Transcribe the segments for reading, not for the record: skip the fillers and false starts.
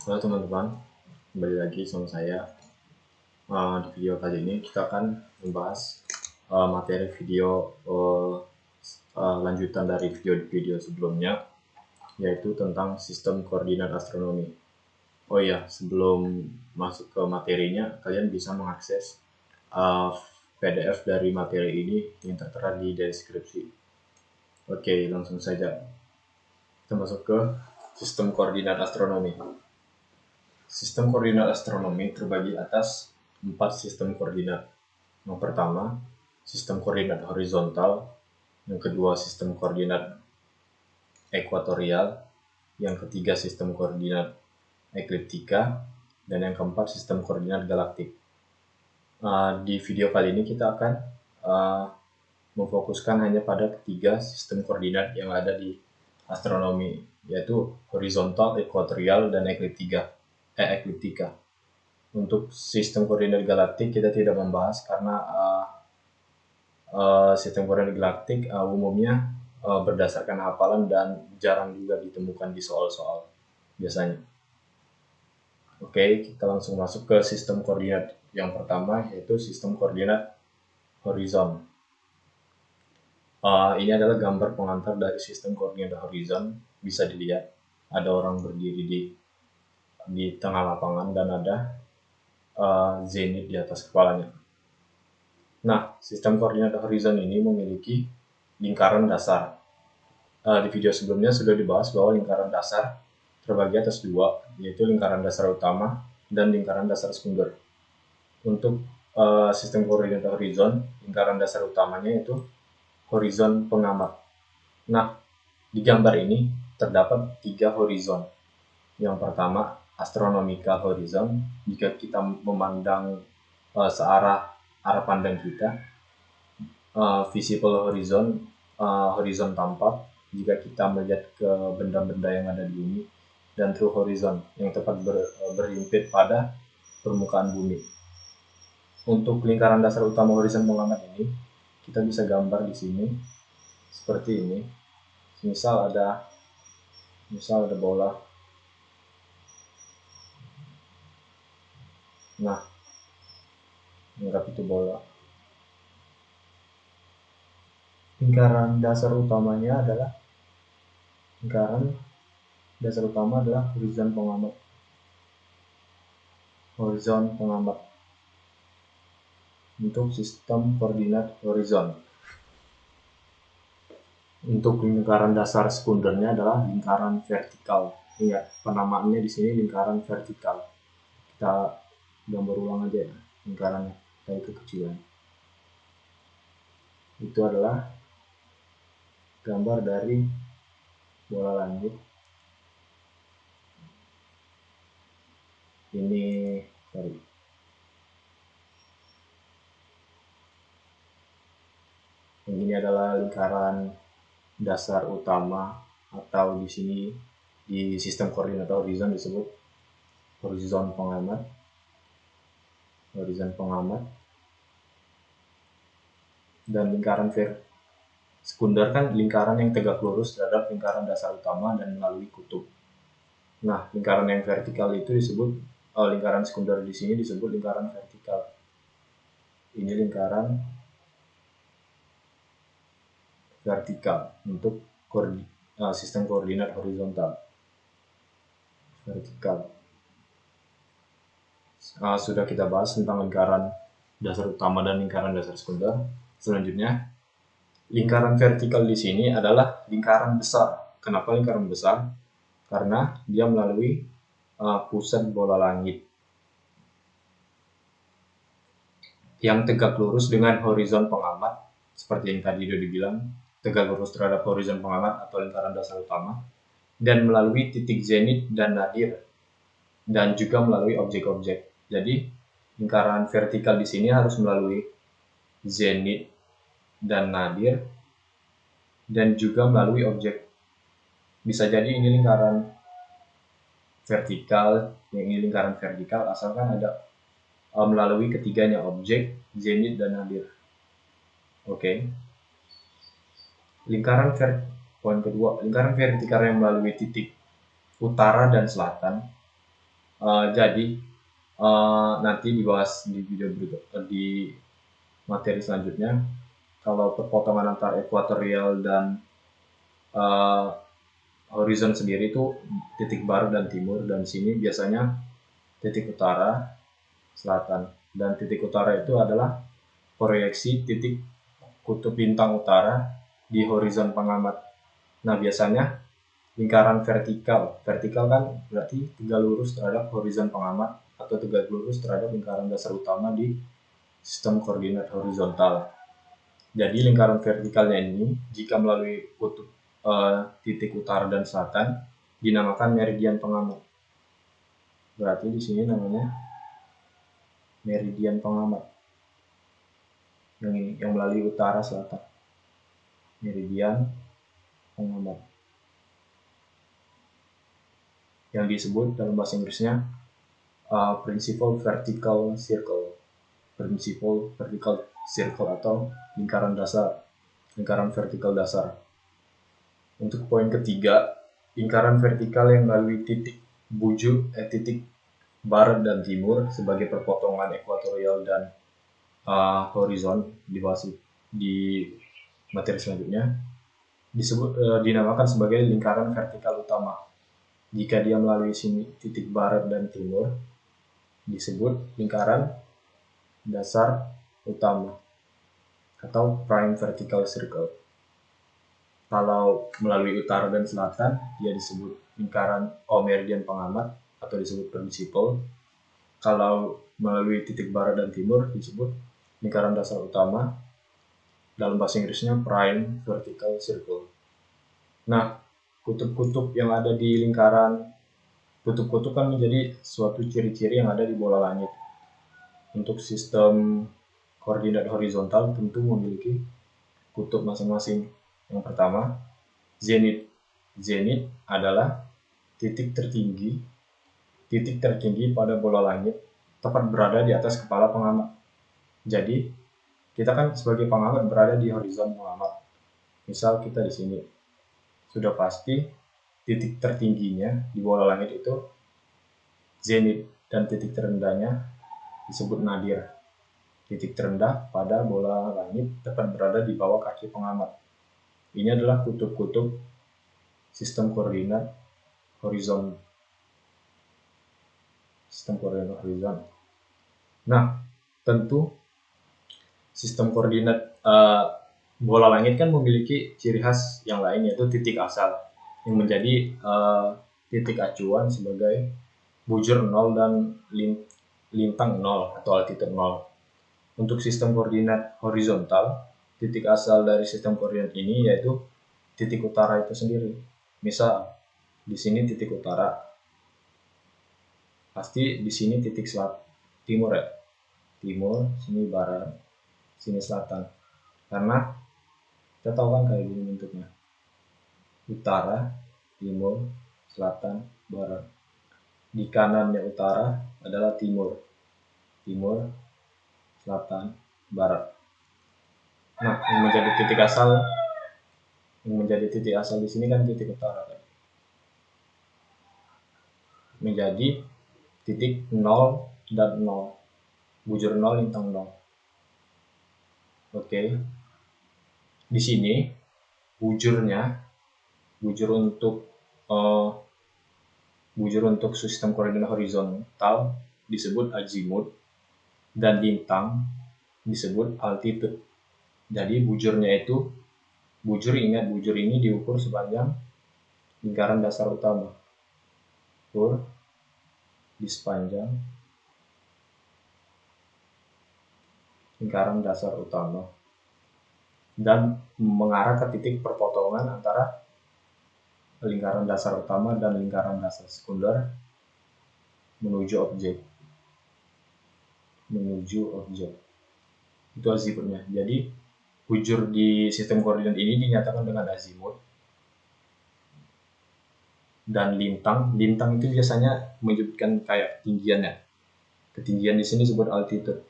Halo teman-teman, kembali lagi sama saya. Di video kali ini kita akan membahas materi video lanjutan dari video sebelumnya, yaitu tentang sistem koordinat astronomi. Oh iya, sebelum masuk ke materinya, kalian bisa mengakses PDF dari materi ini yang tertera di deskripsi. Oke, langsung saja kita masuk ke sistem koordinat astronomi. Sistem koordinat astronomi terbagi atas 4 sistem koordinat. Yang pertama, sistem koordinat horizontal. Yang kedua, sistem koordinat ekuatorial. Yang ketiga, sistem koordinat ekliptika. Dan yang keempat, sistem koordinat galaktik. Di video kali ini kita akan memfokuskan hanya pada ketiga sistem koordinat yang ada di astronomi, yaitu horizontal, ekuatorial, dan ekliptika. Untuk sistem koordinat galaktik kita tidak membahas karena sistem koordinat galaktik umumnya berdasarkan hafalan dan jarang juga ditemukan di soal-soal biasanya. Oke, kita langsung masuk ke sistem koordinat yang pertama, yaitu sistem koordinat horizon. Ini adalah gambar pengantar dari sistem koordinat horizon. Bisa dilihat ada orang berdiri di tengah lapangan dan ada zenit di atas kepalanya. Nah, sistem koordinat horizon ini memiliki lingkaran dasar. Di video sebelumnya sudah dibahas bahwa lingkaran dasar terbagi atas dua, yaitu lingkaran dasar utama dan lingkaran dasar sekunder. Untuk sistem koordinat horizon, lingkaran dasar utamanya itu horizon pengamat. Nah, di gambar ini terdapat 3 horizon. Yang pertama, astronomical horizon, jika kita memandang searah arah pandang kita. Visible horizon, horizon tampak jika kita melihat ke benda-benda yang ada di bumi, dan true horizon yang tepat berhimpit pada permukaan bumi. Untuk lingkaran dasar utama horizon pengamat ini, kita bisa gambar di sini seperti ini. Misal ada bola. Nah, anggap itu bola. Lingkaran dasar utama adalah horizon pengamat untuk sistem koordinat horizon. Untuk lingkaran dasar sekundernya adalah lingkaran vertikal. Ingat, penamaannya di sini lingkaran vertikal. Kita gambar ulang aja ya, lingkarannya kayak kekecilan. Itu adalah gambar dari bola langit. Ini adalah lingkaran dasar utama, atau di sini di sistem koordinat horizon disebut horizon pengamat. Dan lingkaran sekunder kan lingkaran yang tegak lurus terhadap lingkaran dasar utama dan melalui kutub. Nah, lingkaran yang vertikal itu disebut lingkaran sekunder di sini disebut lingkaran vertikal. Ini lingkaran vertikal untuk sistem koordinat horizontal. Vertikal. Sudah kita bahas tentang lingkaran dasar utama dan lingkaran dasar sekunder. Selanjutnya, lingkaran vertikal di sini adalah lingkaran besar. Kenapa lingkaran besar? Karena dia melalui pusat bola langit yang tegak lurus dengan horizon pengamat, seperti yang tadi sudah dibilang, tegak lurus terhadap horizon pengamat atau lingkaran dasar utama, dan melalui titik zenit dan nadir, dan juga melalui objek-objek. Jadi lingkaran vertikal di sini harus melalui zenit dan nadir, dan juga melalui objek. Bisa jadi ini lingkaran vertikal, yang ini lingkaran vertikal, asalkan ada melalui ketiganya, objek, zenit, dan nadir. Oke. Poin kedua, lingkaran vertikal yang melalui titik utara dan selatan Jadi nanti dibahas di video berikut, di materi selanjutnya, kalau perpotongan antara ekuatorial dan horizon sendiri itu titik barat dan timur, dan sini biasanya titik utara, selatan, dan titik utara itu adalah proyeksi titik kutub bintang utara di horizon pengamat. Nah, biasanya lingkaran vertikal kan berarti tegak lurus terhadap horizon pengamat atau tegak lurus terhadap lingkaran dasar utama di sistem koordinat horizontal. Jadi lingkaran vertikalnya ini jika melalui kutub titik utara dan selatan dinamakan meridian pengamat. Berarti di sini namanya meridian pengamat. Yang ini yang melalui utara selatan. Meridian pengamat. Yang disebut dalam bahasa Inggrisnya principal vertical circle. Principal vertical circle atau lingkaran dasar, lingkaran vertikal dasar. Untuk poin ketiga, lingkaran vertikal yang melalui titik titik barat dan timur sebagai perpotongan ekuatorial dan horizon di materi selanjutnya dinamakan sebagai lingkaran vertikal utama. Jika dia melalui sini titik barat dan timur disebut lingkaran dasar utama atau prime vertical circle. Kalau melalui utara dan selatan, dia disebut lingkaran meridian pengamat atau disebut principal. Kalau melalui titik barat dan timur disebut lingkaran dasar utama. Dalam bahasa Inggrisnya prime vertical circle. Nah, kutub-kutub yang ada di lingkaran, kutub-kutub kan menjadi suatu ciri-ciri yang ada di bola langit. Untuk sistem koordinat horizontal tentu memiliki kutub masing-masing. Yang pertama, zenit. Zenit adalah titik tertinggi pada bola langit, tepat berada di atas kepala pengamat. Jadi, kita kan sebagai pengamat berada di horizon pengamat. Misal kita di sini, sudah pasti titik tertingginya di bola langit itu zenit, dan titik terendahnya disebut nadir. Titik terendah pada bola langit tepat berada di bawah kaki pengamat. Ini adalah kutub-kutub sistem koordinat horizon. Sistem koordinat horizon. Nah, tentu sistem koordinat bola langit kan memiliki ciri khas yang lain, yaitu titik asal yang menjadi titik acuan sebagai bujur 0 dan lintang 0 atau altitude 0. Untuk sistem koordinat horizontal, titik asal dari sistem koordinat ini yaitu titik utara itu sendiri. Misal di sini titik utara, pasti di sini titik timur ya, timur, sini barat, sini selatan. Karena kita tahu kan kayak gini bentuknya, utara, timur, selatan, barat. Di kanannya utara adalah timur, selatan, barat. Nah, yang menjadi titik asal di sini kan titik utara kan. Menjadi titik 0 dan 0. Bujur 0, lintang 0. Oke. Di sini bujur untuk sistem koordinat horizontal disebut azimut dan lintang disebut altitude. Jadi bujur ini diukur sepanjang lingkaran dasar utama. Ukur di sepanjang lingkaran dasar utama dan mengarah ke titik perpotongan antara lingkaran dasar utama dan lingkaran dasar sekunder menuju objek. Itu azimutnya. Jadi bujur di sistem koordinat ini dinyatakan dengan azimut. Dan lintang itu biasanya menyebutkan kayak ketinggian ya. Ketinggian di sini disebut altitude.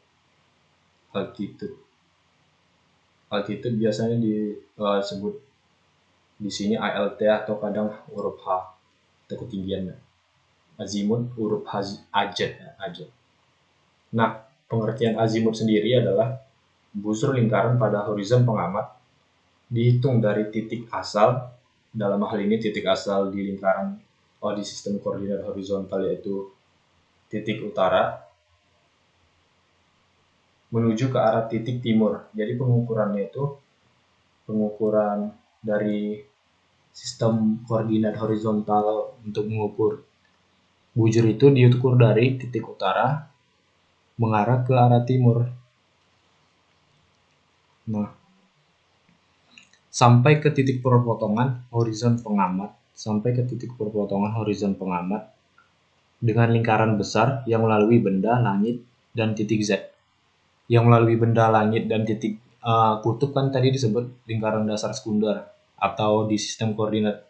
Altitude biasanya disebut di sini ALT atau kadang huruf H, itu ketinggiannya. azimut huruf ajat. Nah, pengertian azimut sendiri adalah busur lingkaran pada horizon pengamat dihitung dari titik asal, dalam hal ini titik asal di lingkaran di sistem koordinat horizontal yaitu titik utara, menuju ke arah titik timur. Jadi pengukurannya itu pengukuran dari sistem koordinat horizontal untuk mengukur bujur itu diukur dari titik utara mengarah ke arah timur. Nah, sampai ke titik perpotongan horizon pengamat, dengan lingkaran besar yang melalui benda, langit, dan titik Z. Yang melalui benda, langit, dan titik kutub kan tadi disebut lingkaran dasar sekunder, atau di sistem koordinat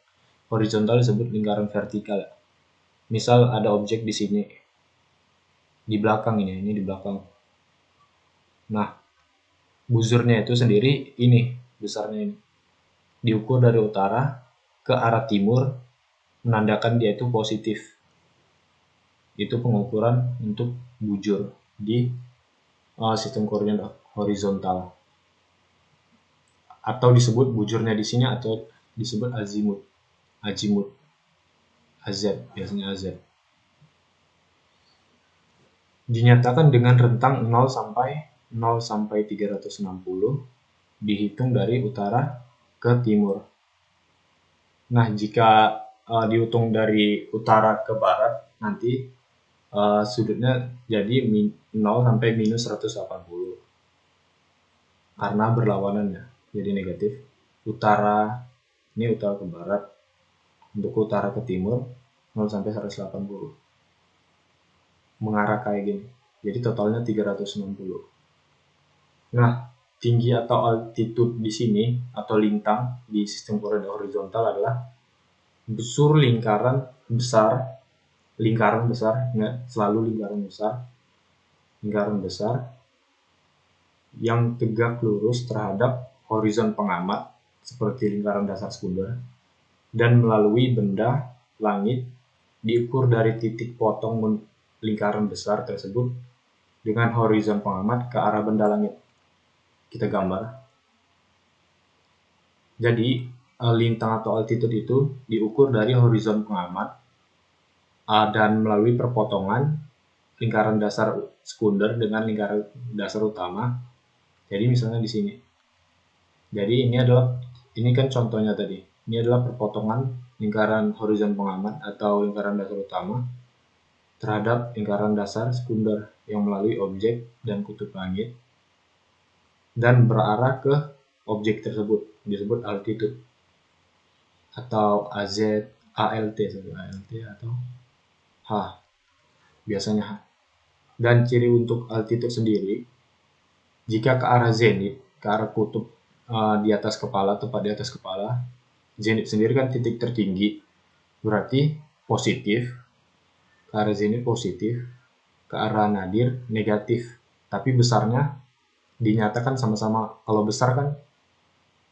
horizontal disebut lingkaran vertikal. Misal ada objek di sini, di belakang ini di belakang. Nah, busurnya itu sendiri ini, besarnya ini. Diukur dari utara ke arah timur, menandakan dia itu positif. Itu pengukuran untuk bujur di sistem koordinat horizontal. Atau disebut bujurnya di sini atau disebut azimut. AZ, biasanya AZ. Dinyatakan dengan rentang 0 sampai 360 dihitung dari utara ke timur. Nah, jika dihitung dari utara ke barat, nanti sudutnya jadi 0 sampai minus 180. Karena berlawanannya, jadi negatif. Utara, ini utara ke barat. Untuk utara ke timur, 0 sampai 180. Mengarah kayak gini. Jadi totalnya 360. Nah, tinggi atau altitude di sini atau lintang di sistem koordinat horizontal adalah busur lingkaran besar, ingat selalu lingkaran besar yang tegak lurus terhadap horizon pengamat seperti lingkaran dasar sekunder dan melalui benda, langit, diukur dari titik potong lingkaran besar tersebut dengan horizon pengamat ke arah benda langit. Kita gambar. Jadi, lintang atau altitude itu diukur dari horizon pengamat dan melalui perpotongan lingkaran dasar sekunder dengan lingkaran dasar utama. Jadi misalnya di sini. Jadi ini kan contohnya tadi. Ini adalah perpotongan lingkaran horizon pengamat atau lingkaran dasar utama terhadap lingkaran dasar sekunder yang melalui objek dan kutub langit dan berarah ke objek tersebut, disebut altitude atau AZ, ALT atau H, biasanya H. Dan ciri untuk altitude sendiri, jika ke arah zenit, ke arah kutub di atas kepala, tepat di atas kepala, zenit sendiri kan titik tertinggi, berarti positif, ke arah zenit positif, ke arah nadir negatif, tapi besarnya dinyatakan sama-sama. Kalau besar kan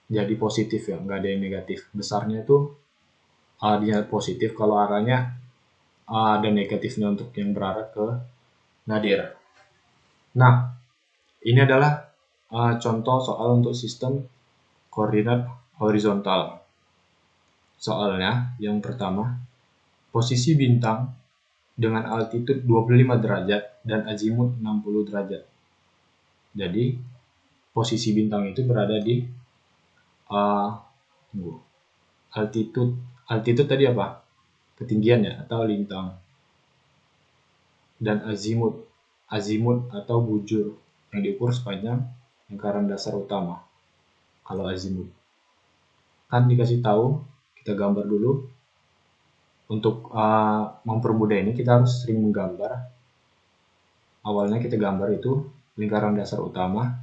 jadi positif ya, nggak ada yang negatif. Besarnya itu dinyatakan positif, kalau arahnya ada negatifnya untuk yang berarah ke nadir. Nah, ini adalah contoh soal untuk sistem koordinat horizontal. Soalnya yang pertama, posisi bintang dengan altitude 25 derajat dan azimut 60 derajat. Jadi, posisi bintang itu berada di altitude. Altitude tadi apa? Ketinggian ya, atau lintang. Dan azimut atau bujur yang diukur sepanjang lingkaran dasar utama. Kalau azimut kan dikasih tahu, kita gambar dulu. Untuk mempermudah ini kita harus sering menggambar. Awalnya kita gambar itu lingkaran dasar utama,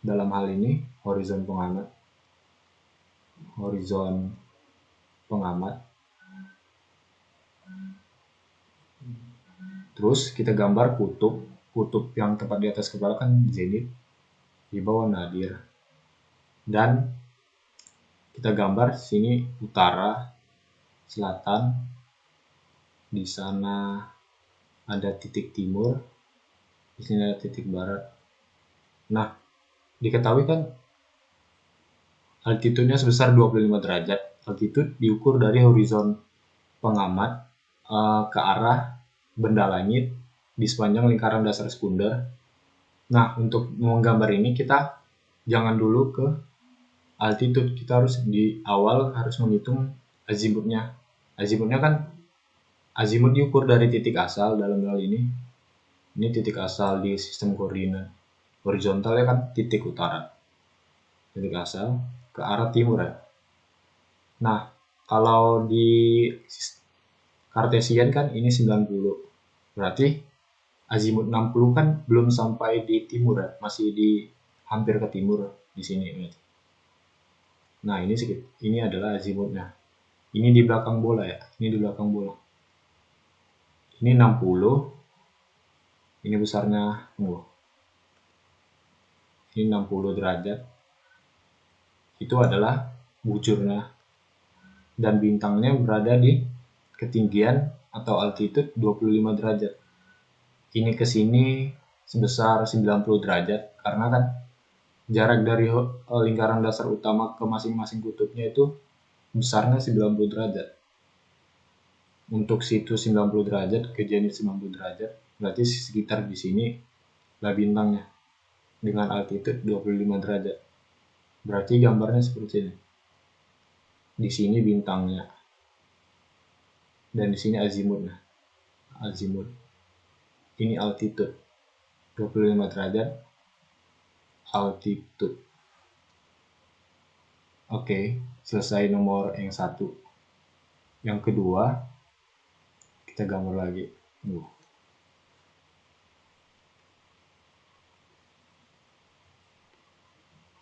dalam hal ini horizon pengamat. Terus kita gambar kutub yang tepat di atas kepala kan zenit, di bawah nadir. Dan kita gambar sini utara, selatan, Di sana ada titik timur, di sini ada titik barat. Nah, diketahui kan altitude-nya sebesar 25 derajat. Altitude diukur dari horizon pengamat ke arah benda langit di sepanjang lingkaran dasar sekunder. Nah, untuk menggambar ini kita jangan dulu ke altitude, kita harus di awal harus menghitung azimutnya. Azimutnya kan azimut diukur dari titik asal dalam hal ini. Ini titik asal di sistem koordinat. Horizontalnya kan titik utara. Titik asal ke arah timur ya. Nah, kalau di Kartesian kan ini 90. Berarti azimut 60 kan belum sampai di timur ya, masih di hampir ke timur di sini. Nah, ini adalah azimutnya. Ini di belakang bola ya, ini di belakang bola. Ini 60. Ini besarnya ini 60 derajat. Itu adalah bujurnya. Dan bintangnya berada di ketinggian atau altitude 25 derajat. Ini ke sini sebesar 90 derajat karena kan jarak dari lingkaran dasar utama ke masing-masing kutubnya itu besarnya 90 derajat. Untuk situ 90 derajat ke zenit 90 derajat, berarti sekitar di sini lah bintangnya dengan altitude 25 derajat. Berarti gambarnya seperti ini. Di sini bintangnya. Dan di sini azimutnya. Azimut. Ini altitude 25 derajat. Altitude. Oke, selesai nomor yang satu. Yang kedua, kita gambar lagi.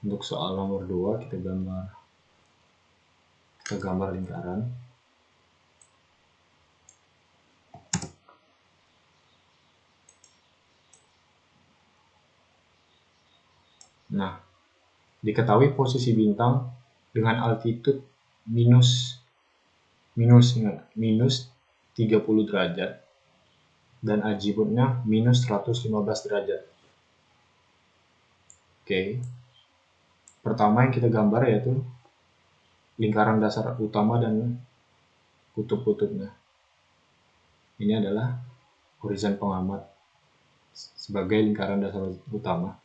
Untuk soal nomor 2 kita gambar lingkaran. Nah, diketahui posisi bintang dengan altitude minus 30 derajat dan azimutnya minus 115 derajat. Oke. Pertama yang kita gambar yaitu lingkaran dasar utama dan kutub-kutubnya. Ini adalah horizon pengamat sebagai lingkaran dasar utama.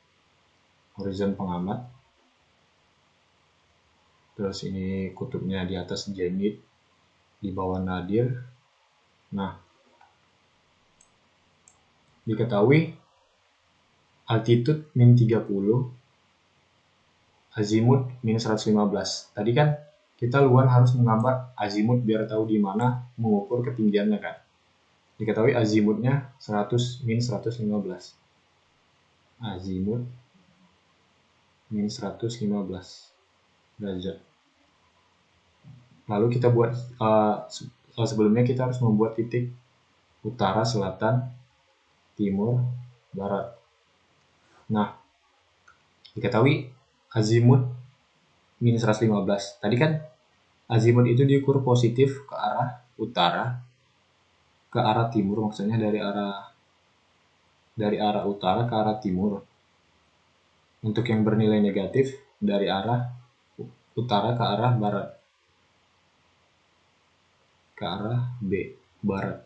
Horizon pengamat. Terus ini kutubnya di atas zenit, di bawah nadir. Nah, diketahui altitude min 30, azimut minus 115. Tadi kan kita luan harus menggambar azimut biar tahu di mana mengukur ketinggiannya kan. Diketahui azimutnya 100 min 115. Azimut min 115 derajat. Lalu kita buat sebelumnya kita harus membuat titik utara, selatan, timur, barat. Nah, diketahui azimut min 115. Tadi kan azimut itu diukur positif ke arah utara, ke arah timur, maksudnya dari arah utara ke arah timur. Untuk yang bernilai negatif dari arah utara ke arah barat, ke arah B, barat.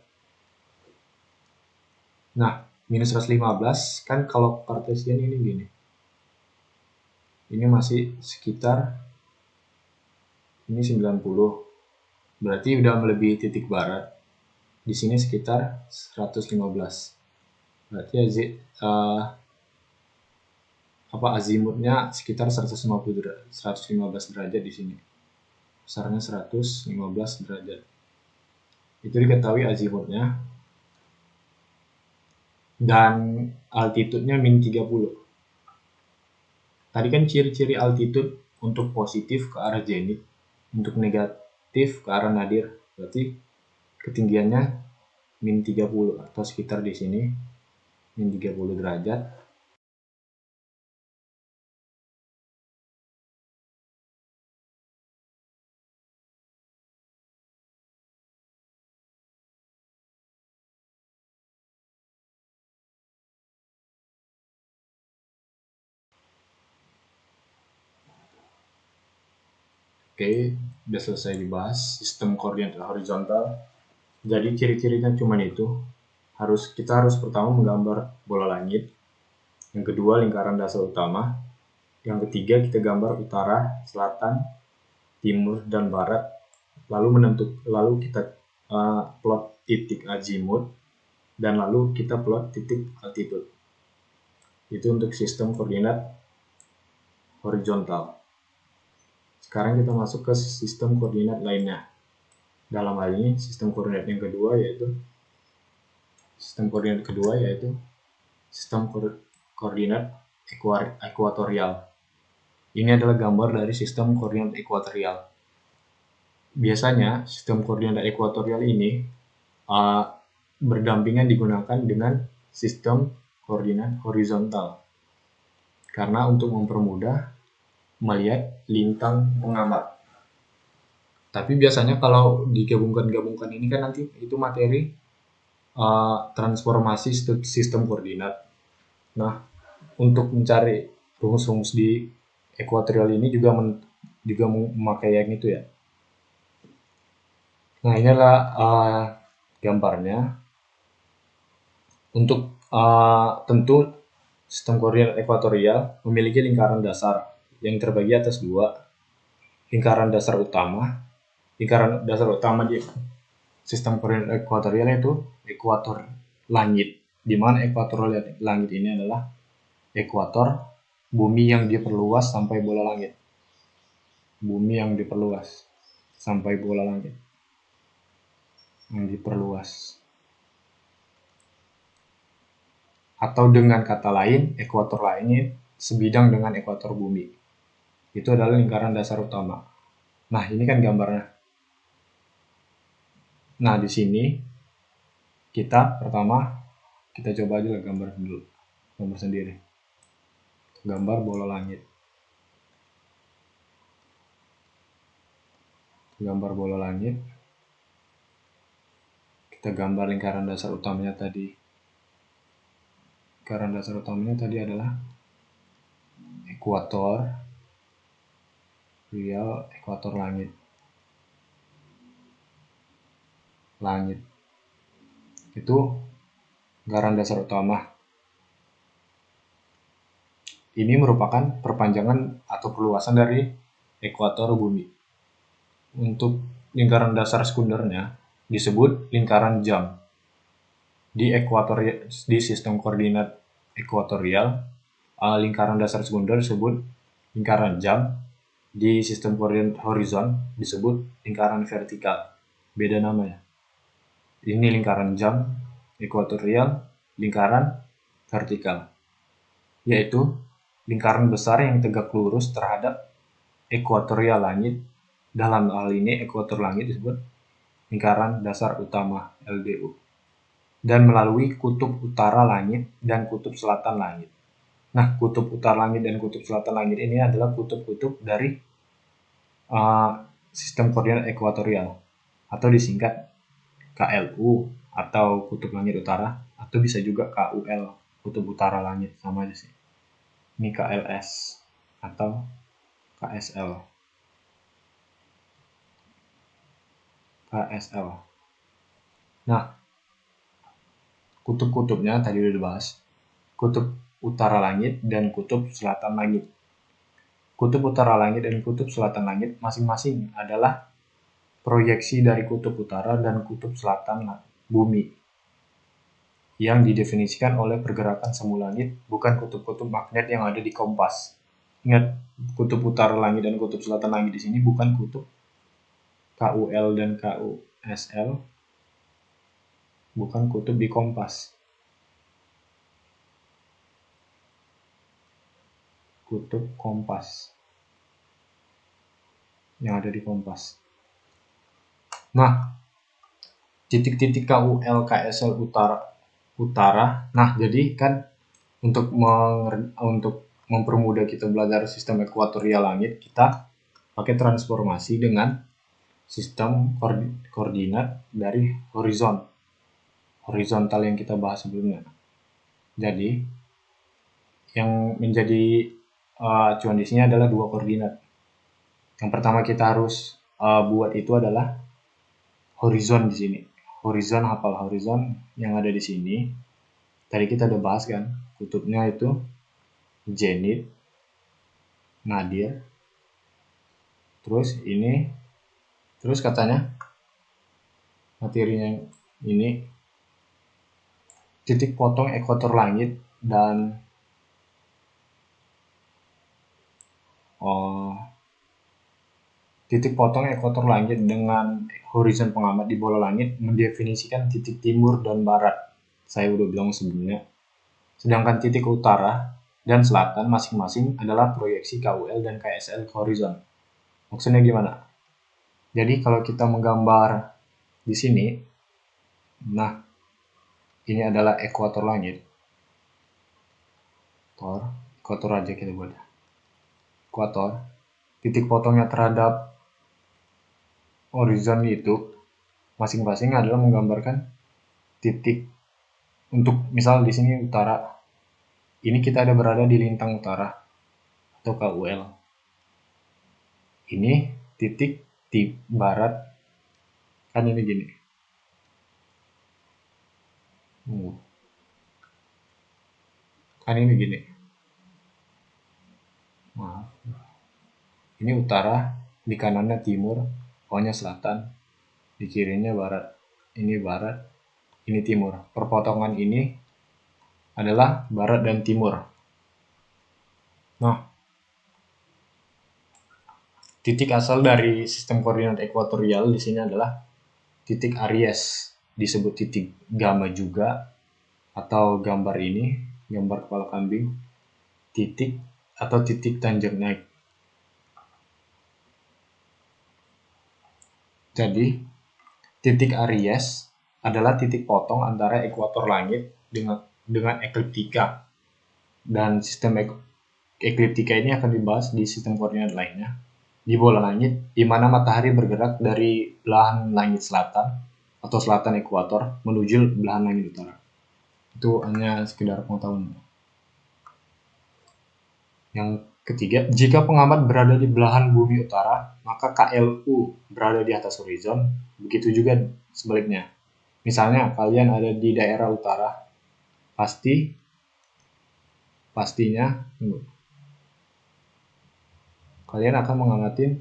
Nah, minus 115 kan kalau Kartesian ini gini. Ini masih sekitar ini 90. Berarti udah melebihi titik barat. Di sini sekitar 115. Berarti azimutnya sekitar 115 derajat di sini. Besarnya 115 derajat. Itu diketahui azimutnya. Dan altitude-nya min 30. Tadi kan ciri-ciri altitude untuk positif ke arah zenit, untuk negatif ke arah nadir. Berarti ketinggiannya min 30 atau sekitar di sini min 30 derajat. Oke, udah selesai dibahas sistem koordinat horizontal. Jadi ciri-cirinya cuma itu. Kita harus pertama menggambar bola langit. Yang kedua lingkaran dasar utama. Yang ketiga kita gambar utara, selatan, timur, dan barat. Lalu kita plot titik azimut dan lalu kita plot titik altitude. Itu untuk sistem koordinat horizontal. Sekarang kita masuk ke sistem koordinat lainnya. Dalam hal ini sistem koordinat yang kedua yaitu sistem koordinat ekuatorial. Ini adalah gambar dari sistem koordinat ekuatorial. Biasanya sistem koordinat ekuatorial ini berdampingan digunakan dengan sistem koordinat horizontal. Karena untuk mempermudah melihat lintang pengamat. Tapi biasanya kalau digabungkan ini kan nanti itu materi transformasi sistem koordinat. Nah, untuk mencari rumus-rumus di ekuatorial ini juga memakai yang itu ya. Nah, ini adalah gambarnya. Untuk tentu sistem koordinat ekuatorial memiliki lingkaran dasar yang terbagi atas dua. Lingkaran dasar utama di sistem koordinat ekuatorial itu ekuator langit, di mana ekuator langit ini adalah ekuator bumi yang diperluas sampai bola langit. Bumi yang diperluas sampai bola langit. Yang diperluas. Atau dengan kata lain, ekuator langit sebidang dengan ekuator bumi. Itu adalah lingkaran dasar utama. Nah, ini kan gambarnya. Nah, di sini pertama kita coba aja gambar sendiri. Gambar bola langit. Gambar bola langit. Kita gambar lingkaran dasar utamanya tadi. Lingkaran dasar utamanya tadi adalah ekuator real, ekuator langit. Itu lingkaran dasar utama. Ini merupakan perpanjangan atau perluasan dari ekuator bumi. Untuk lingkaran dasar sekundernya disebut lingkaran jam. Di sistem koordinat ekuatorial, lingkaran dasar sekunder disebut lingkaran jam. Di sistem koordinat horizon disebut lingkaran vertikal. Beda namanya. Ini lingkaran jam ekuatorial, lingkaran vertikal, yaitu lingkaran besar yang tegak lurus terhadap ekuatorial langit. Dalam hal ini ekuator langit disebut lingkaran dasar utama LDU, dan melalui kutub utara langit dan kutub selatan langit. Nah, kutub utara langit dan kutub selatan langit ini adalah kutub-kutub dari sistem koordinat ekuatorial, atau disingkat KLU atau kutub langit utara, atau bisa juga KUL, kutub utara langit, sama aja sih. Ini KLS atau KSL. Nah, kutub-kutubnya tadi udah dibahas. Kutub utara langit dan kutub selatan langit. Kutub utara langit dan kutub selatan langit masing-masing adalah proyeksi dari kutub utara dan kutub selatan bumi yang didefinisikan oleh pergerakan semu langit, bukan kutub-kutub magnet yang ada di kompas. Ingat, kutub utara langit dan kutub selatan langit di sini bukan kutub KUL dan KUSL, bukan kutub di kompas. Kutub kompas yang ada di kompas. Nah, titik-titik KUL, KSL utara. Nah, jadi kan untuk mempermudah kita belajar sistem ekuatorial langit, kita pakai transformasi dengan sistem koordinat dari horizontal yang kita bahas sebelumnya. Jadi, yang menjadi acuan di sini adalah dua koordinat. Yang pertama kita harus buat itu adalah horizon di sini. Horizon, hafal horizon yang ada di sini. Tadi kita udah bahas kan, kutubnya itu zenith, nadir. Terus ini, terus katanya materinya ini titik potong ekuator langit dan titik potong ekuator langit dengan horizon pengamat di bola langit mendefinisikan titik timur dan barat. Saya udah bilang sebelumnya. Sedangkan titik utara dan selatan masing-masing adalah proyeksi KUL dan KSL ke horizon. Maksudnya gimana? Jadi kalau kita menggambar di sini, nah ini adalah ekuator langit. Ekuator aja kita buat. Ekuator. Titik potongnya terhadap horizon itu masing-masing adalah menggambarkan titik untuk misal di sini utara. Ini kita ada berada di lintang utara atau KUL. Ini titik di barat, kan ini gini. Kan ini gini. Maaf. Ini utara, di kanannya timur, bawahnya selatan, di kirinya barat. Ini barat, ini timur. Perpotongan ini adalah barat dan timur. Nah, titik asal dari sistem koordinat ekuatorial di sini adalah titik Aries, disebut titik gamma juga, atau gambar ini, gambar kepala kambing, titik atau titik tanjak naik. Jadi, titik Aries adalah titik potong antara ekuator langit dengan ekliptika. Dan sistem ekliptika ini akan dibahas di sistem koordinat lainnya. Di bola langit, di mana matahari bergerak dari belahan langit selatan atau selatan ekuator menuju belahan langit utara. Itu hanya sekedar pengetahuan. Yang ketiga, jika pengamat berada di belahan bumi utara, maka KLU berada di atas horizon, begitu juga sebaliknya. Misalnya, kalian ada di daerah utara, pastinya kalian akan mengamati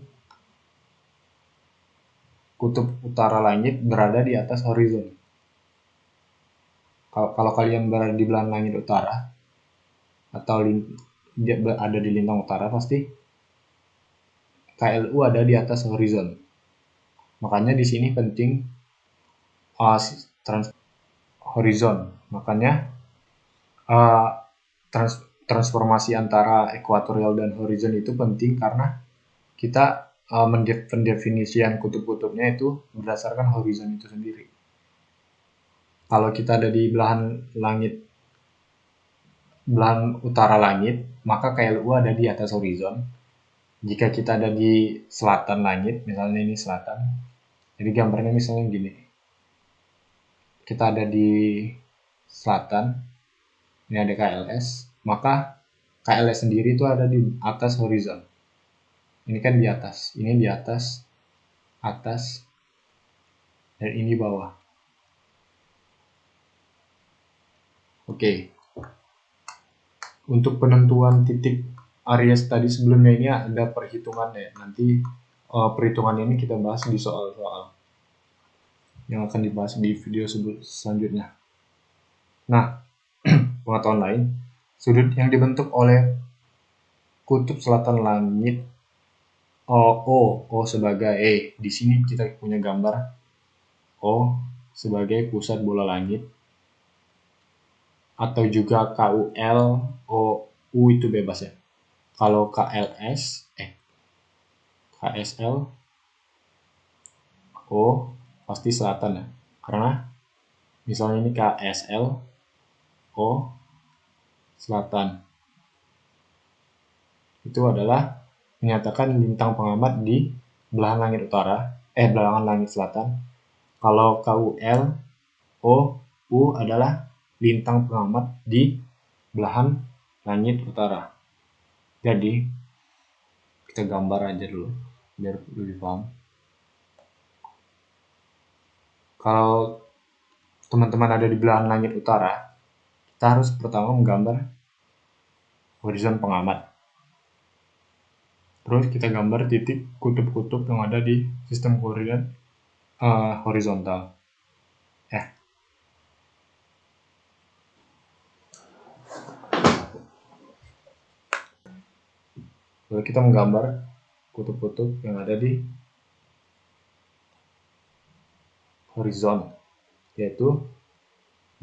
kutub utara langit berada di atas horizon. Kalau kalian berada di belahan langit utara, atau ada di lintang utara, pasti KLU ada di atas horizon. Makanya di sini penting horizon. Makanya transformasi antara ekuatorial dan horizon itu penting karena kita pendefinisian kutub-kutubnya itu berdasarkan horizon itu sendiri. Kalau kita ada di belahan utara langit, maka KLU ada di atas horizon. Jika kita ada di selatan langit, misalnya ini selatan, jadi gambarnya misalnya gini. Kita ada di selatan, ini ada KLS, maka KLS sendiri itu ada di atas horizon. Ini kan di atas, ini di atas, dan ini bawah. Oke. Untuk penentuan titik Aries tadi sebelumnya ini ada perhitungannya. Nanti perhitungan ini kita bahas di soal-soal yang akan dibahas di video selanjutnya. Nah, pengetahuan lain, sudut yang dibentuk oleh kutub selatan langit O sebagai di sini kita punya gambar O sebagai pusat bola langit, atau juga KUL, U itu bebas ya. Kalau KSL, O pasti selatan ya. Karena misalnya ini KSL, O selatan. Itu adalah menyatakan lintang pengamat di belahan langit belahan langit selatan. Kalau KUL, O, U adalah lintang pengamat di belahan langit utara. Jadi, kita gambar aja dulu. biar lebih paham. Kalau teman-teman ada di belahan langit utara, kita harus pertama menggambar horizon pengamat. Terus kita gambar titik kutub-kutub yang ada di sistem koordinat horizontal. Lalu kita menggambar kutub-kutub yang ada di horizon, yaitu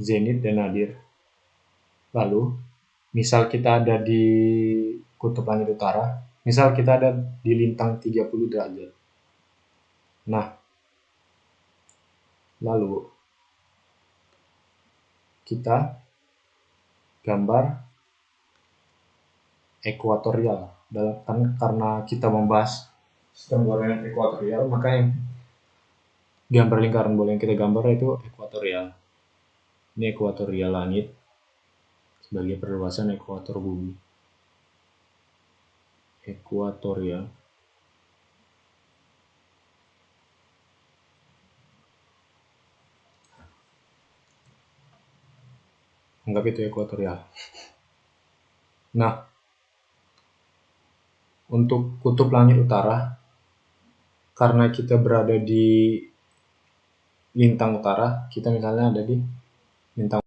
zenit dan nadir. Lalu, misal kita ada di kutub langit utara, misal kita ada di lintang 30 derajat. Nah, lalu kita gambar ekuatorial. Karena kita membahas sistem koordinat ekuatorial, maka yang gambar lingkaran bola yang kita gambar itu ekuatorial. Ini ekuatorial langit sebagai perluasan ekuator bumi. Ekuatorial. Anggap itu ekuatorial. Nah, untuk kutub langit utara, karena kita berada di lintang utara, kita misalnya ada di lintang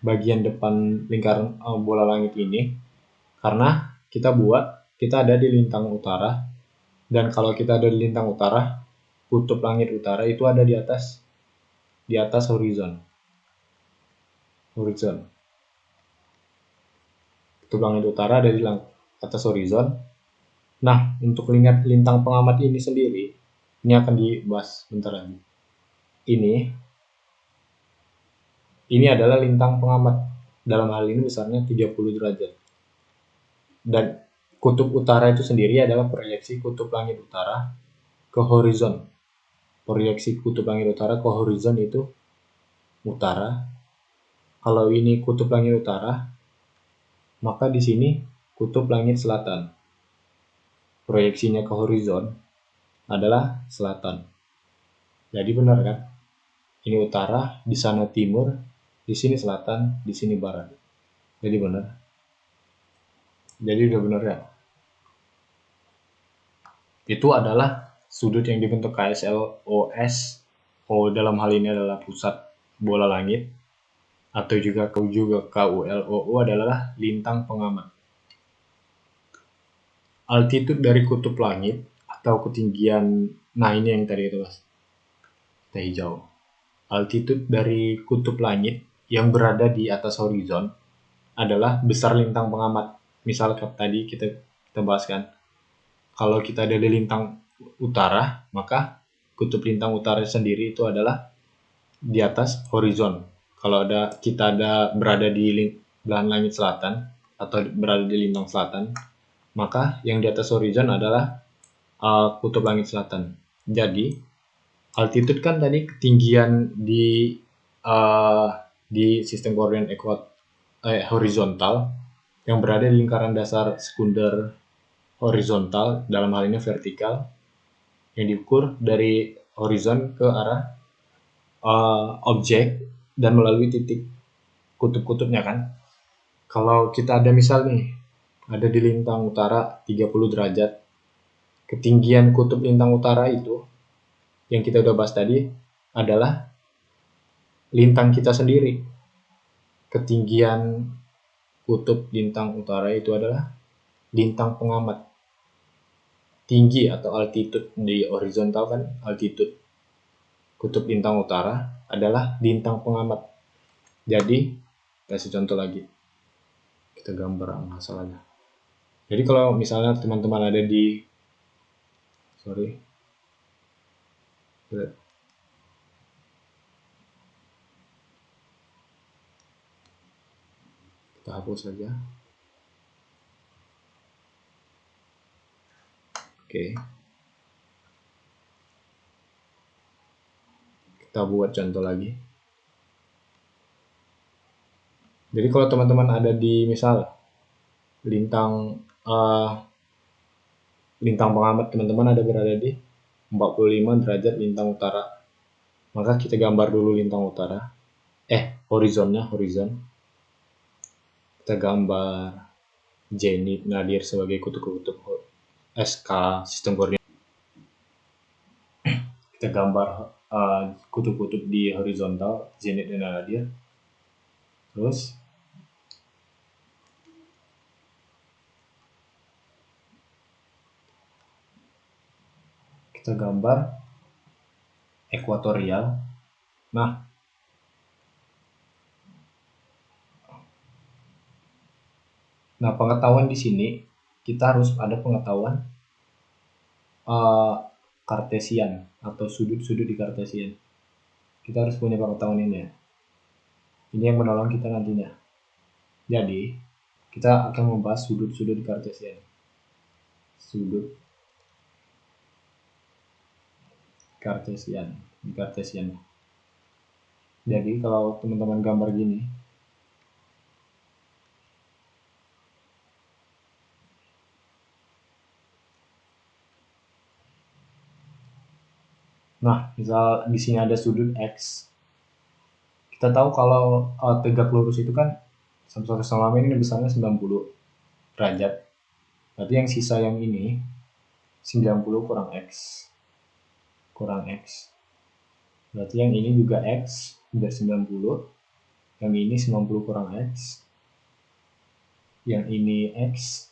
bagian depan lingkaran bola langit ini, karena kita ada di lintang utara, dan kalau kita ada di lintang utara, kutub langit utara itu ada di atas horizon. Kutub langit utara ada di atas horizon. Nah, untuk lintang pengamat ini sendiri, ini akan dibahas bentar lagi. Ini adalah lintang pengamat. Dalam hal ini besarnya 30 derajat. Dan kutub utara itu sendiri adalah proyeksi kutub langit utara ke horizon. Proyeksi kutub langit utara ke horizon itu utara. Kalau ini kutub langit utara, maka di sini kutub langit selatan. Proyeksinya ke horizon adalah selatan. Jadi benar kan? Ini utara, di sana timur, di sini selatan, di sini barat. Jadi benar. Jadi udah benar ya. Itu adalah sudut yang dibentuk KSLOS. Dalam hal ini adalah pusat bola langit, atau juga KULOO adalah lintang pengamat. Altitude dari kutub langit atau ketinggian, nah ini yang tadi itu mas, kita hijau. Altitude dari kutub langit yang berada di atas horizon adalah besar lintang pengamat. Misal tadi kita bahaskan, kalau kita ada di lintang utara, maka kutub lintang utara sendiri itu adalah di atas horizon. Kalau kita berada di belahan langit selatan atau berada di lintang selatan, maka yang di atas horizon adalah kutub langit selatan. Jadi altitude kan tadi ketinggian di sistem koordinat horizontal yang berada di lingkaran dasar sekunder horizontal, dalam hal ini vertikal, yang diukur dari horizon ke arah objek dan melalui titik kutub-kutubnya kan. Kalau kita ada misal nih, ada di lintang utara 30 derajat, ketinggian kutub lintang utara itu yang kita udah bahas tadi adalah lintang kita sendiri. Ketinggian kutub lintang utara itu adalah lintang pengamat. Tinggi atau altitude di horizontal kan altitude. Kutub lintang utara adalah lintang pengamat. Jadi, kasih contoh lagi. Kita gambar masalahnya. Jadi kalau misalnya teman-teman ada di kita hapus saja. Oke. Kita buat contoh lagi. Jadi kalau teman-teman ada di misal lintang lintang pengamat, teman-teman ada berada di 45 derajat lintang utara. Maka kita gambar dulu lintang utara. Horizonnya, horizon. Kita gambar zenith, nadir sebagai kutub-kutub SK, sistem koordinat. Kita gambar kutub-kutub di horizontal, zenith dan nadir. Terus kita gambar ekuatorial. Nah, pengetahuan di sini kita harus ada pengetahuan kartesian atau sudut-sudut di kartesian. Kita harus punya pengetahuan ini ya. Ini yang menolong kita nantinya. Jadi, kita akan membahas sudut-sudut di kartesian. Sudut kartesian di kartesian. Jadi, kalau teman-teman gambar gini, nah, misal di sini ada sudut X. Kita tahu kalau tegak lurus itu kan sama ini besarnya 90 derajat. Berarti yang sisa yang ini 90 kurang X. Berarti yang ini juga X, udah 90. Yang ini 90 kurang X. Yang ini X.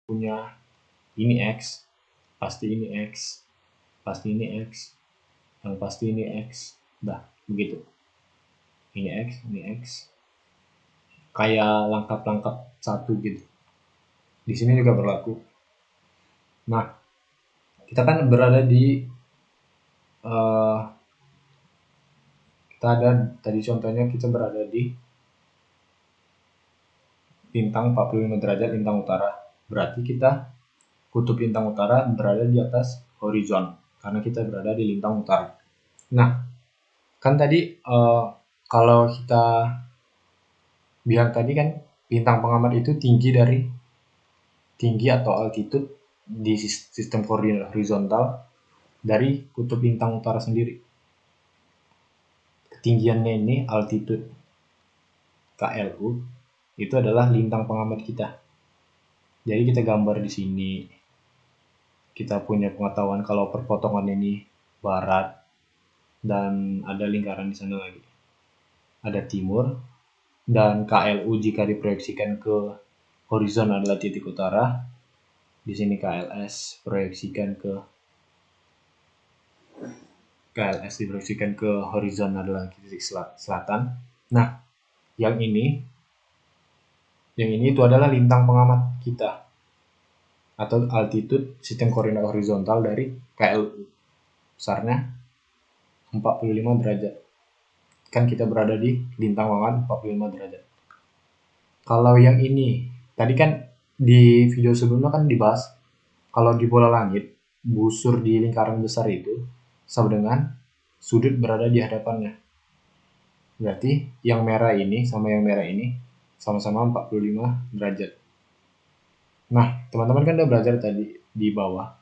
Punya ini X, pasti ini X, pasti ini X, yang pasti ini X. Dah, begitu. Ini X, ini X. Kayak langkap-langkap satu gitu. Di sini juga berlaku. Nah, kita kan berada di kita ada tadi contohnya kita berada di lintang 45 derajat lintang utara. Berarti kita kutub lintang utara berada di atas horizon karena kita berada di lintang utara. Nah, kan tadi kalau kita bilang tadi kan lintang pengamat itu tinggi atau altitude di sistem koordinat horizontal dari kutub lintang utara sendiri. Ketinggiannya ini altitude KLU itu adalah lintang pengamat kita. Jadi kita gambar di sini. Kita punya pengetahuan kalau perpotongan ini barat dan ada lingkaran di sana lagi. Ada timur dan KLU jika diproyeksikan ke horizon adalah titik utara. Di sini KLS diproyeksikan ke horizon adalah titik selatan. Nah, yang ini itu adalah lintang pengamat kita atau altitude sistem koordinat horizontal dari KLU. Besarnya 45 derajat. Kan kita berada di lintang pengamat 45 derajat. Kalau yang ini, tadi kan di video sebelumnya kan dibahas kalau di bola langit, busur di lingkaran besar itu sama dengan sudut berada di hadapannya. Berarti yang merah ini sama yang merah ini sama-sama 45 derajat. Nah, teman-teman kan udah belajar tadi di bawah.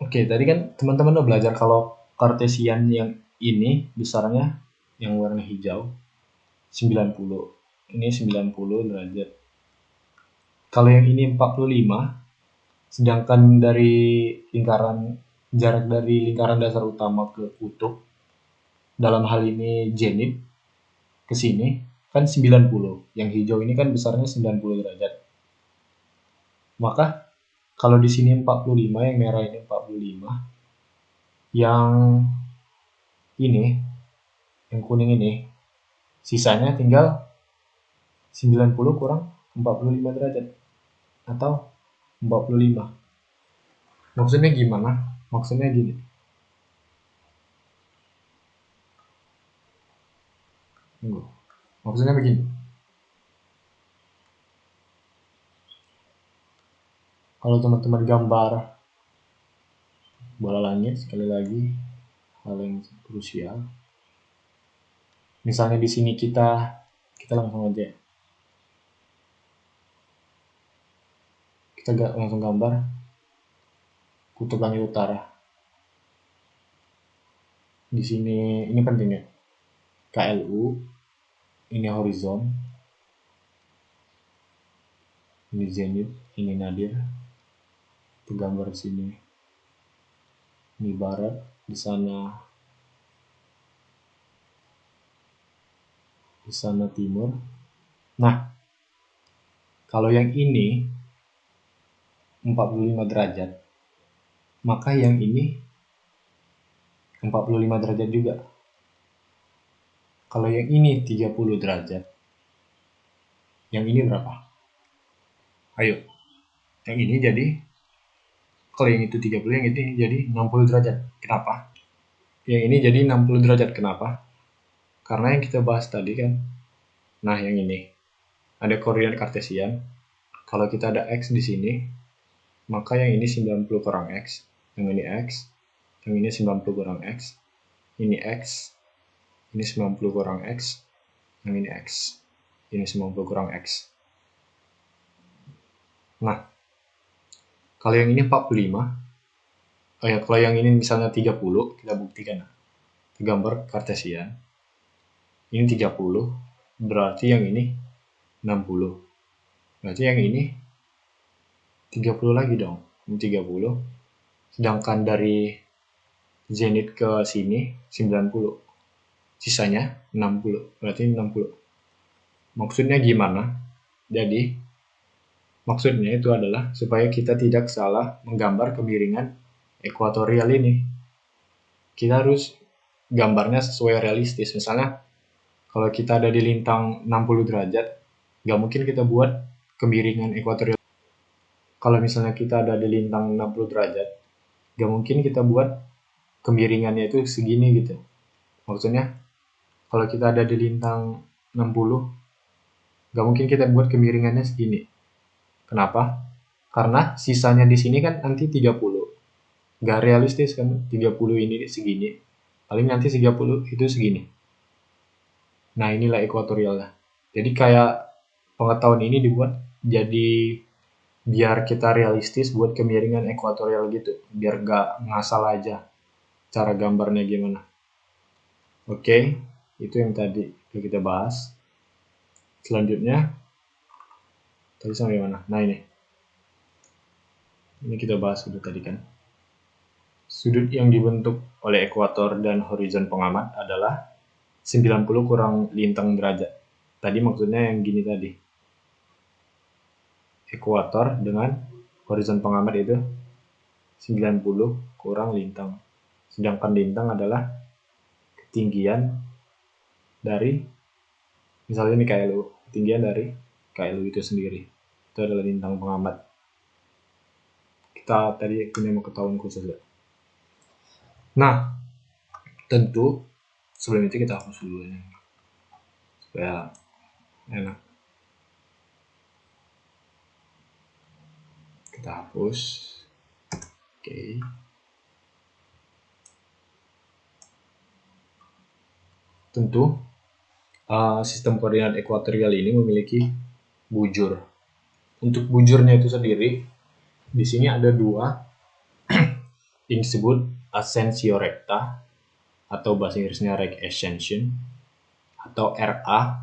Oke, tadi kan teman-teman udah belajar kalau kartesian yang ini besarnya yang warna hijau 90. Ini 90 derajat. Kalau yang ini 45, sedangkan dari jarak dari lingkaran dasar utama ke kutub, dalam hal ini zenith, ke sini kan 90. Yang hijau ini kan besarnya 90 derajat. Maka kalau di sini 45, yang merah ini 45, yang ini, yang kuning ini, sisanya tinggal 90 kurang 45 derajat atau 45. Maksudnya gimana? Maksudnya gini. Tunggu. Maksudnya begini. Kalau teman-teman gambar bola langit, sekali lagi hal yang krusial. Misalnya di sini kita langsung aja. Kita langsung gambar kutub langit utara. Di sini ini pentingnya. KLU, ini horizon, ini zenith, ini nadir. Itu gambar di sini. Ini barat, di sana timur. Nah, kalau yang ini 45 derajat, maka yang ini 45 derajat juga. Kalau yang ini 30 derajat, yang ini berapa? Ayo, yang ini jadi, kalau yang itu 30, yang ini jadi 60 derajat. Kenapa? Yang ini jadi 60 derajat. Kenapa? Karena yang kita bahas tadi kan, nah yang ini, ada koordinat kartesian. Kalau kita ada X di sini, maka yang ini 90 kurang X, yang ini X, yang ini 90 kurang X, ini X, ini 90 kurang X, yang ini X, ini 90 kurang X. Nah, kalau yang ini 45, kalau yang ini misalnya 30, kita buktikan. Gambar kartesian, ini 30, berarti yang ini 60. Berarti yang ini 30 lagi dong, ini 30. Sedangkan dari zenith ke sini 90. Sisanya 60, berarti 60. Maksudnya gimana? Jadi, maksudnya itu adalah supaya kita tidak salah menggambar kemiringan ekuatorial ini. Kita harus gambarnya sesuai realistis. Misalnya, kalau kita ada di lintang 60 derajat, nggak mungkin kita buat kemiringan ekuatorial. Kalau misalnya kita ada di lintang 60 derajat, nggak mungkin kita buat kemiringannya itu segini gitu. Maksudnya, kalau kita ada di lintang 60, nggak mungkin kita buat kemiringannya segini. Kenapa? Karena sisanya di sini kan nanti 30. Nggak realistis kan, 30 ini segini. Paling nanti 30 itu segini. Nah, inilah ekuatorial lah. Jadi kayak pengetahuan ini dibuat jadi biar kita realistis buat kemiringan ekuatorial gitu. Biar nggak ngasal aja cara gambarnya gimana. Oke, itu yang tadi kita bahas. Selanjutnya, tadi sampai mana? Nah ini kita bahas dulu tadi kan. Sudut yang dibentuk oleh ekuator dan horizon pengamat adalah 90 kurang lintang derajat. Tadi maksudnya yang gini tadi. Ekuator dengan horizon pengamat itu 90 kurang lintang. Sedangkan lintang adalah ketinggian dari, misalnya ini KLU, ketinggian dari KLU itu sendiri. Itu adalah lintang pengamat. Kita tadi punya pengetahuan khusus ya. Nah, tentu sebelum itu kita hapus dulu ini supaya enak. Kita hapus. Oke. Tentu sistem koordinat ekuatorial ini memiliki bujur. Untuk bujurnya itu sendiri, di sini ada dua yang disebut ascensio recta atau bahasa Inggrisnya right ascension atau RA.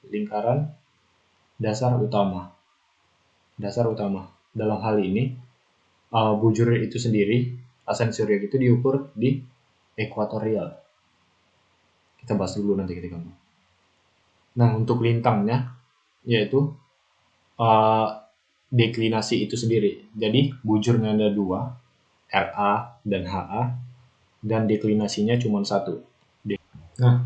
Lingkaran dasar utama. Dalam hal ini, bujur itu sendiri, ascensio itu diukur di ekuatorial. Kita bahas dulu nanti ketika. Nah, untuk lintangnya, yaitu deklinasi itu sendiri. Jadi bujurnya ada dua, RA dan HA, dan deklinasinya cuma satu. Nah,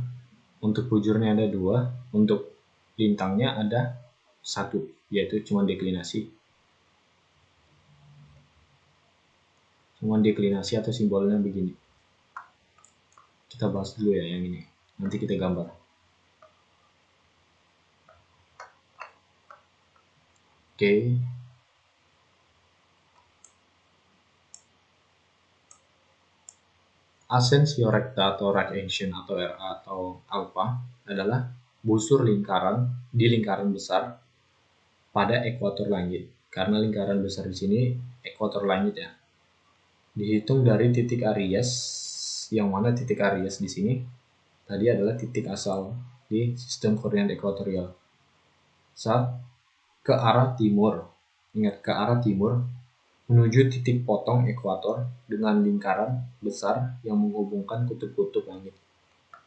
untuk bujurnya ada dua, untuk lintangnya ada satu, yaitu cuma deklinasi. Cuma deklinasi atau simbolnya begini. Kita bahas dulu ya yang ini. Nanti kita gambar. Oke. Asensio recta atau right action atau RA atau alpha adalah busur lingkaran di lingkaran besar pada ekuator langit. Karena lingkaran besar di sini ekuator langit ya. Dihitung dari titik Aries, yang mana titik Aries di sini tadi adalah titik asal di sistem koordinat ekuatorial. Ke arah timur. Ingat, ke arah timur menuju titik potong ekuator dengan lingkaran besar yang menghubungkan kutub-kutub langit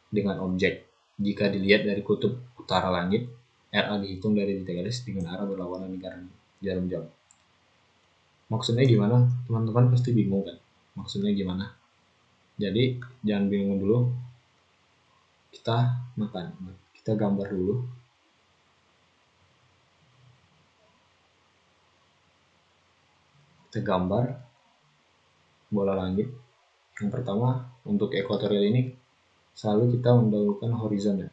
dengan objek. Jika dilihat dari kutub utara langit, RA dihitung dari titik Aries dengan arah berlawanan lingkaran jarum jam. Maksudnya gimana? Teman-teman pasti bingung kan? Maksudnya gimana? Jadi jangan bingung dulu. Kita gambar dulu. Kita gambar bola langit. Yang pertama, untuk ekuatorial ini selalu kita mendahulukan horizon ya,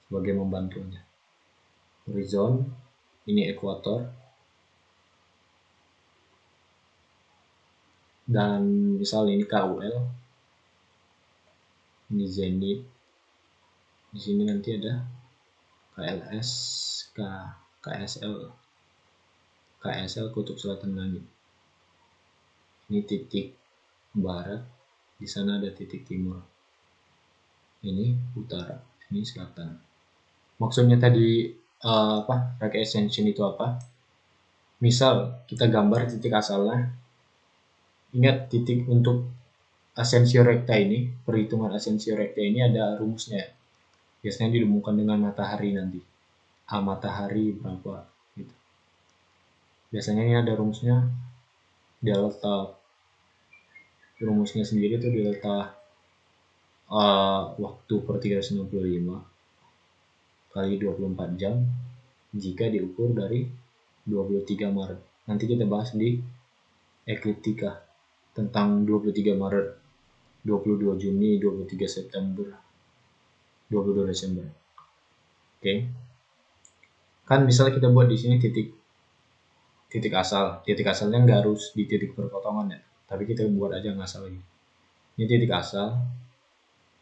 sebagai membantunya. Horizon, ini ekuator, dan misal ini KUL, ini zenit, di sini nanti ada KLS, KSL kutub selatan langit. Ini titik barat, di sana ada titik timur. Ini utara, ini selatan. Maksudnya tadi right ascension itu apa? Misal kita gambar titik asalnya. Ingat, titik untuk asensio recta ini, perhitungan asensio recta ini ada rumusnya. Biasanya dihubungkan dengan matahari nanti. Matahari berapa gitu. Biasanya ini ada rumusnya, delta. Rumusnya sendiri itu delta waktu per 365 kali 24 jam jika diukur dari 23 Maret. Nanti kita bahas di ekliptika tentang 23 Maret, 22 Juni, 23 September, 22 Desember. Oke. Kan misalnya kita buat di sini titik asal. Titik asalnya nggak harus di titik perpotongan ya, tapi kita buat aja ngasal ini. Ini titik asal.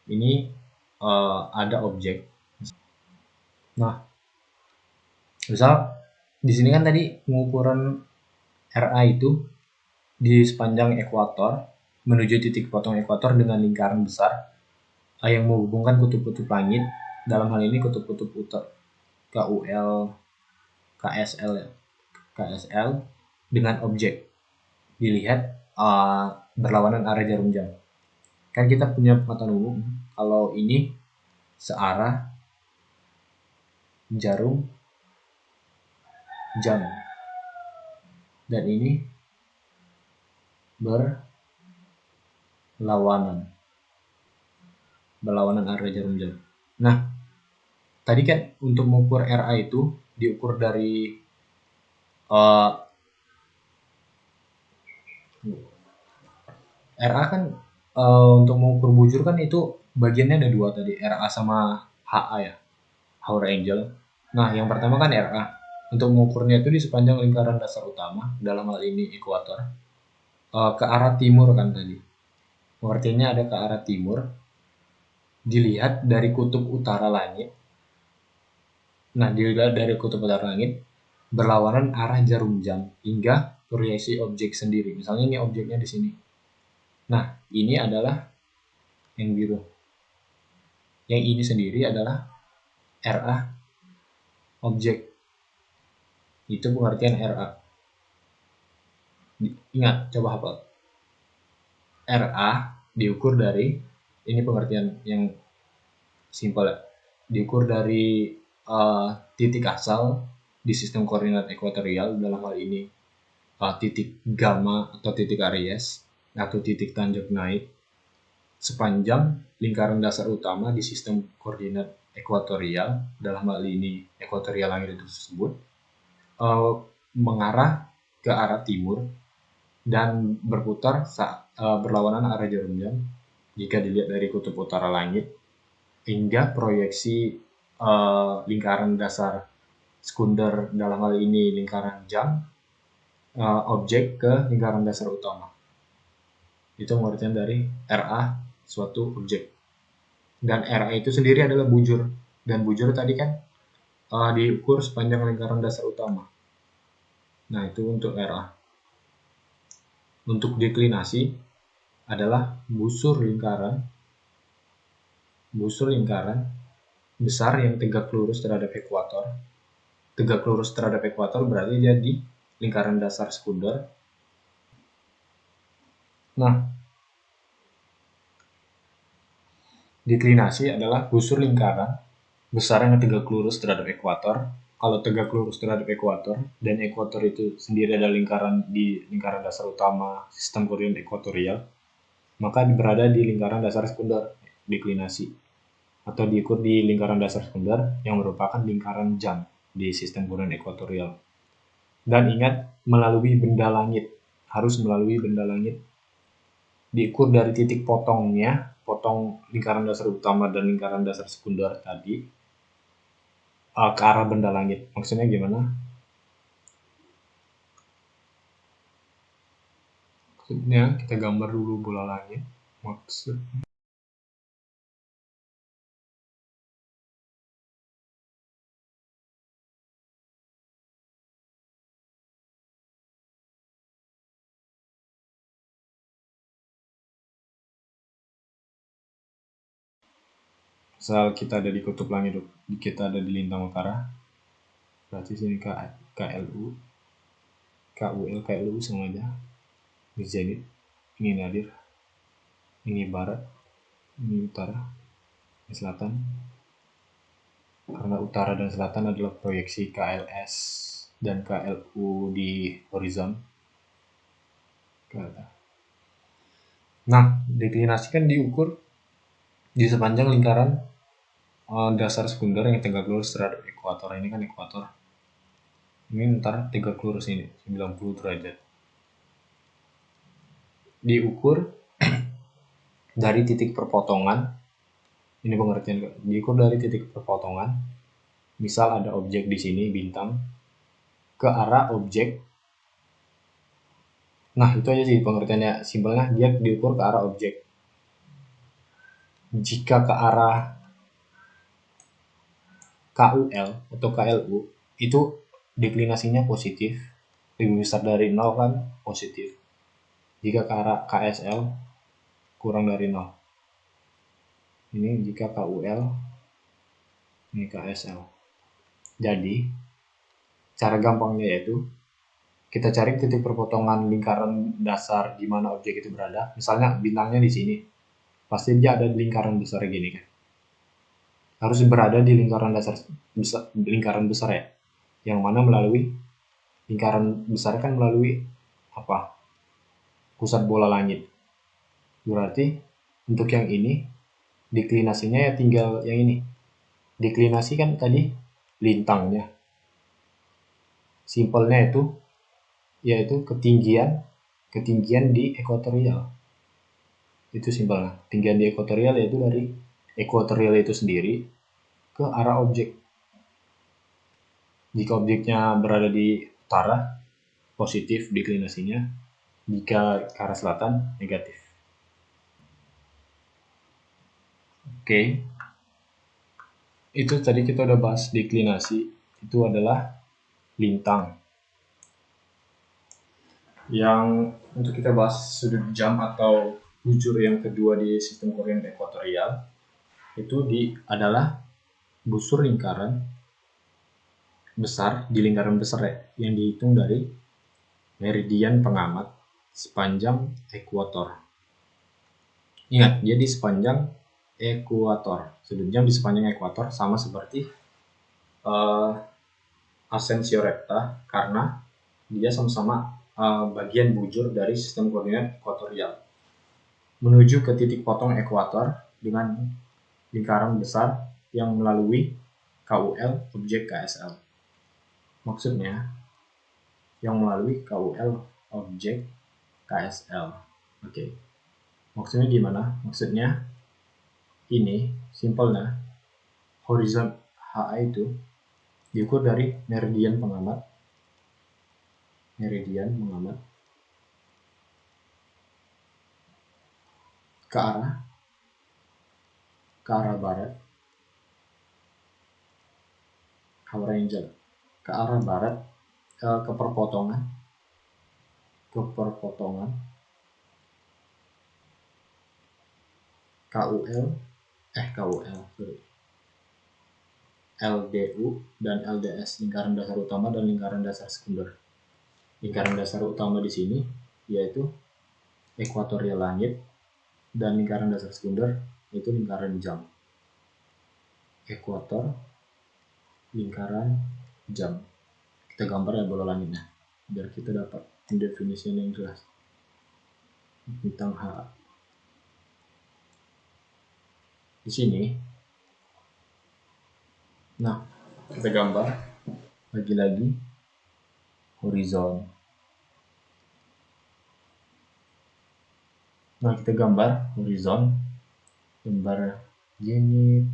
Ini ada objek. Nah, misal di sini kan tadi pengukuran RA itu di sepanjang ekuator menuju titik potong ekuator dengan lingkaran besar yang menghubungkan kutub-kutub langit. Dalam hal ini kutub-kutub utara KUL, KSL dengan objek dilihat berlawanan arah jarum jam. Kan kita punya pengetahuan umum kalau ini searah jarum jam dan ini berlawanan arah jarum jam. Nah, tadi kan untuk mengukur RA itu diukur dari RA kan untuk mengukur bujur kan itu bagiannya ada dua tadi, RA sama HA ya, hour angle. Nah, yang pertama kan RA. Untuk mengukurnya itu di sepanjang lingkaran dasar utama, dalam hal ini ekuator, ke arah timur kan tadi. Pengertiannya ada ke arah timur, dilihat dari kutub utara langit. Nah, dilihat dari kutub utara langit, berlawanan arah jarum jam hingga proyeksi objek sendiri. Misalnya ini objeknya di sini. Nah, ini adalah yang biru. Yang ini sendiri adalah RA objek. Itu pengertian RA. Ingat, coba hafal. RA diukur dari, ini pengertian yang simpel ya, diukur dari titik asal di sistem koordinat ekuatorial, dalam hal ini titik gamma atau titik Aries atau titik tanjak naik sepanjang lingkaran dasar utama di sistem koordinat ekuatorial, dalam hal ini ekuatorial langit itu tersebut, mengarah ke arah timur dan berputar berlawanan arah jarum jam jika dilihat dari kutub utara langit, hingga proyeksi lingkaran dasar sekunder, dalam hal ini lingkaran jam, objek ke lingkaran dasar utama. Itu pengertian dari RA suatu objek. Dan RA itu sendiri adalah bujur, dan bujur tadi kan diukur sepanjang lingkaran dasar utama. Nah, itu untuk RA. Untuk deklinasi adalah busur lingkaran besar yang tegak lurus terhadap ekuator. Tegak lurus terhadap ekuator berarti dia di lingkaran dasar sekunder. Nah, deklinasi adalah busur lingkaran besar yang tegak lurus terhadap ekuator. Kalau tegak lurus terhadap ekuator, dan ekuator itu sendiri adalah lingkaran dasar utama sistem koordinat ekuatorial, maka berada di lingkaran dasar sekunder, deklinasi, atau diukur di lingkaran dasar sekunder yang merupakan lingkaran jam di sistem koordinat ekuatorial. Dan ingat, melalui benda langit, harus melalui benda langit. Diukur dari titik potongnya, potong lingkaran dasar utama dan lingkaran dasar sekunder tadi, ke arah benda langit. Maksudnya gimana? Maksudnya kita gambar dulu bola langit. Misal kita ada di kutub langit, kita ada di lintang utara, berarti sini KLU, KUL, KLU sama aja. Ini zenit, ini nadir, ini barat, ini utara, ini selatan. Karena utara dan selatan adalah proyeksi KLS dan KLU di horizon. Nah, deklinasi kan diukur di sepanjang lingkaran dasar sekunder yang tegak lurus terhadap ekuator. Ini kan ekuator. Ini ntar tegak lurus ini 90 derajat. Diukur dari titik perpotongan. Ini pengertian, diukur dari titik perpotongan. Misal ada objek di sini, bintang, ke arah objek. Nah, itu aja sih pengertiannya. Simpelnya dia diukur ke arah objek. Jika ke arah KUL atau KLU, itu deklinasinya positif, lebih besar dari 0 kan positif. Jika ke arah KSL kurang dari 0. Ini jika KUL, ini KSL. Jadi, cara gampangnya yaitu kita cari titik perpotongan lingkaran dasar di mana objek itu berada. Misalnya bintangnya di sini, pasti dia ada di lingkaran besar gini kan. Harus berada di lingkaran besar ya, yang mana melalui lingkaran besar kan melalui apa? Pusat bola langit. Berarti untuk yang ini deklinasinya ya tinggal yang ini. Deklinasi kan tadi lintangnya. Simpelnya itu yaitu ketinggian di ekuatorial. Itu simpelnya. Ketinggian di ekuatorial yaitu dari ekuatorial itu sendiri ke arah objek. Jika objeknya berada di utara, positif deklinasinya. Jika ke arah selatan, negatif. Oke. Itu tadi kita udah bahas deklinasi. Itu adalah lintang. Yang untuk kita bahas sudut jam atau bujur yang kedua di sistem koordinat ekuatorial itu adalah busur lingkaran besar di lingkaran besar ya, yang dihitung dari meridian pengamat sepanjang ekuator. Ingat, dia di sepanjang ekuator. Sudut jam di sepanjang ekuator sama seperti Asensio recta karena dia sama-sama bagian bujur dari sistem koordinat ekuatorial menuju ke titik potong ekuator dengan lingkaran besar yang melalui KUL objek KSL. Maksudnya yang melalui KUL objek KSL. Oke. Maksudnya gimana? Maksudnya ini simpelnya horizon HA itu diukur dari meridian pengamat ke arah barat, Hour Angel ke arah barat, ke perpotongan LDU dan LDS, lingkaran dasar utama dan lingkaran dasar sekunder. Lingkaran dasar utama di sini yaitu ekuatorial langit dan lingkaran dasar sekunder itu lingkaran jam. Ekuator, lingkaran jam. Kita gambar ya bola langitnya biar kita dapat definisi yang jelas tentang HA. Di sini, nah kita gambar lagi-lagi horizon. Nah kita gambar horizon, gambar zenit,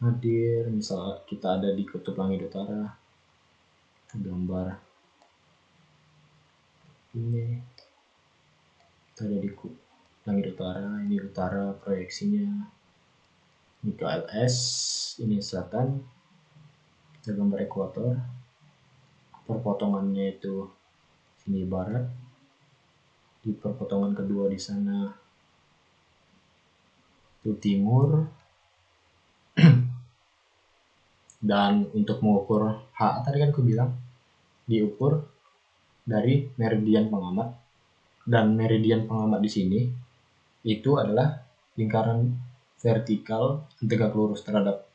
nadir, misal kita ada di kutub langit utara, gambar ini kita ada di kutub langit utara, ini utara proyeksinya, ini KLS, ini selatan, kita gambar ekuator, perpotongannya itu sini barat, di perpotongan kedua di sana itu timur. Dan untuk mengukur HA tadi kan aku bilang diukur dari meridian pengamat, dan meridian pengamat di sini itu adalah lingkaran vertikal tegak lurus terhadap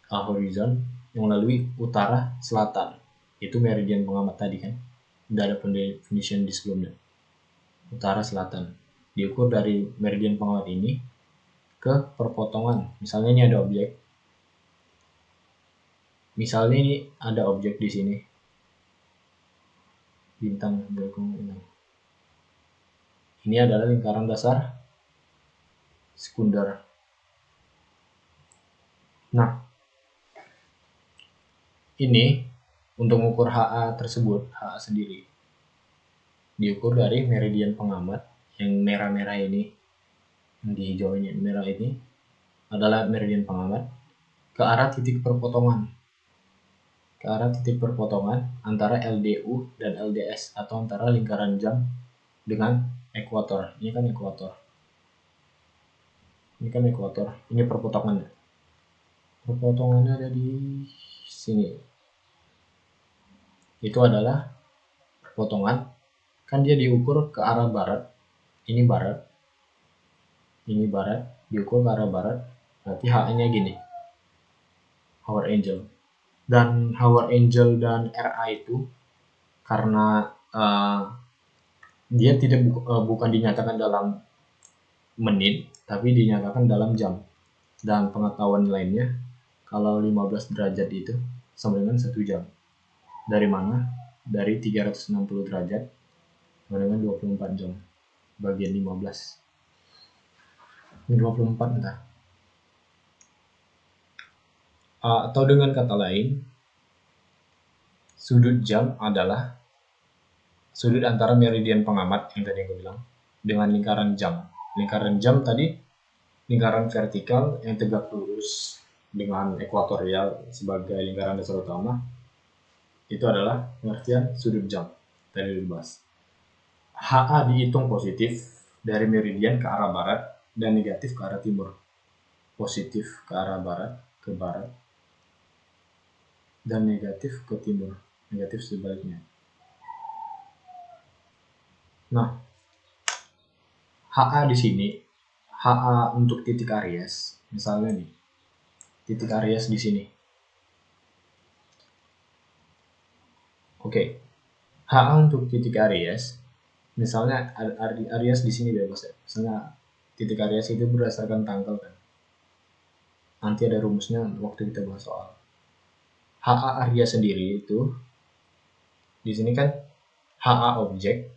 horizon yang melalui utara selatan. Itu meridian pengamat tadi kan, udah ada definition di sebelumnya. Utara selatan diukur dari meridian pengamat ini ke perpotongan. Misalnya ini ada objek. Misalnya ini ada objek di sini. Bintang berikut ini. Ini adalah lingkaran dasar sekunder. Nah, ini untuk mengukur HA tersebut, HA sendiri diukur dari meridian pengamat yang merah-merah ini, yang di hijau ini, merah ini adalah meridian pengamat ke arah titik perpotongan. Ke arah titik perpotongan antara LDU dan LDS atau antara lingkaran jam dengan ekuator. Ini kan ekuator. Ini perpotongannya. Perpotongannya ada di sini. Itu adalah perpotongan. Kan dia diukur ke arah barat. Ini barat. Diukur ke arah barat. Berarti HA-nya gini. Hour Angel. Dan Hour Angel dan RA itu karena dia tidak bukan dinyatakan dalam menit, tapi dinyatakan dalam jam. Dan pengetahuan lainnya, kalau 15 derajat itu sama dengan 1 jam. Dari mana? Dari 360 derajat sama dengan 24 jam. Bagian 15. Ini 24 entah. Atau dengan kata lain, sudut jam adalah sudut antara meridian pengamat yang tadi aku bilang dengan lingkaran jam. Lingkaran jam tadi lingkaran vertikal yang tegak lurus dengan ekuatorial sebagai lingkaran dasar utama. Itu adalah pengertian sudut jam tadi dibahas. HA dihitung positif dari meridian ke arah barat dan negatif ke arah timur. Positif ke arah barat, ke barat, dan negatif ke timur, negatif sebaliknya. Nah, HA di sini, HA untuk titik Aries, misalnya nih, titik Aries di sini. Oke, HA untuk titik Aries, misalnya Aries di sini bebas ya. Misalnya titik Aries itu berdasarkan tanggal kan. Nanti ada rumusnya waktu kita bahas soal HA Aries sendiri itu. Di sini kan HA objek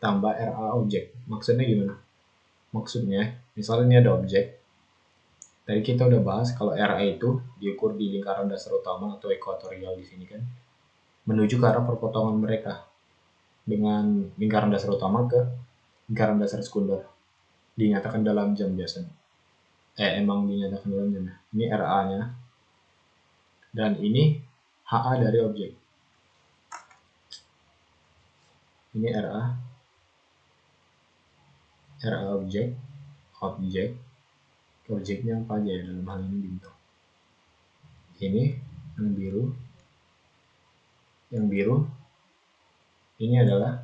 tambah RA objek. Maksudnya gimana? Maksudnya, misalnya ini ada objek. Tadi kita udah bahas kalau RA itu diukur di lingkaran dasar utama atau ekuatorial di sini kan, menuju ke arah perpotongan mereka dengan lingkaran dasar utama ke lingkaran dasar sekunder. Dinyatakan dalam jam biasanya. Emang dinyatakan dalam jam. Ini RA-nya. Dan ini HA dari objek. Ini RA. RA objek. Objeknya apa aja ya, dalam hal ini bintang. Ini yang biru ini adalah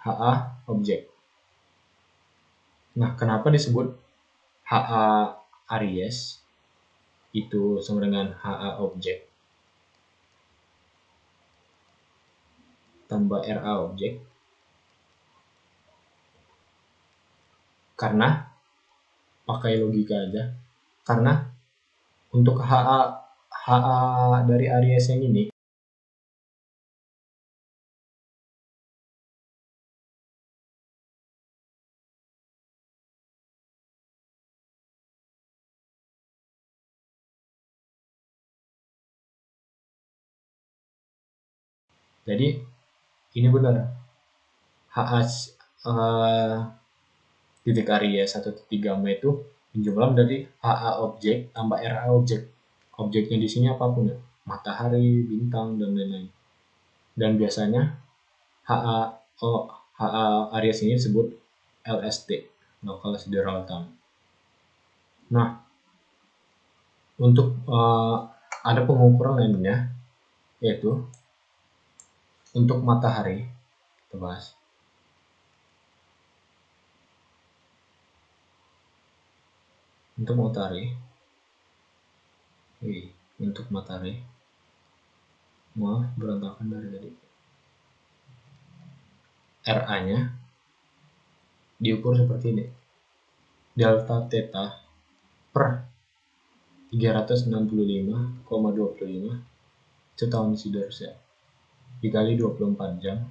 HA objek. Nah, kenapa disebut HA Aries itu sama dengan HA objek tambah RA objek? Karena pakai logika aja. Karena untuk HA dari Aries yang ini jadi ini benar HA titik Aries atau titik gamma itu penjumlahan dari HA objek tambah RA objek. Objeknya di sini apapun ya, matahari, bintang, dan lain-lain. Dan biasanya HA Aries ini disebut LST, local sidereal time. Nah, untuk ada pengukuran lainnya, yaitu untuk matahari. Kita bahas. Untuk matahari, maaf berantakan dari tadi. RA-nya diukur seperti ini. Delta theta per 365,25 itu tahun Sidereal dikali 24 jam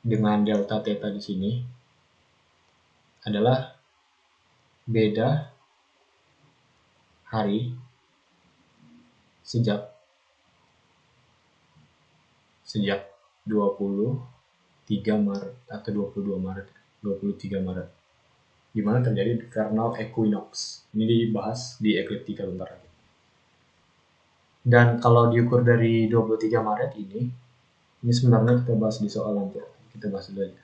dengan delta theta di sini adalah beda hari sejak 23 Maret atau 23 Maret di mana terjadi vernal equinox. Ini dibahas di ekliptika bentar lagi. Dan kalau diukur dari 23 Maret ini sebenarnya kita bahas di soal nanti. Kita bahas dulu aja.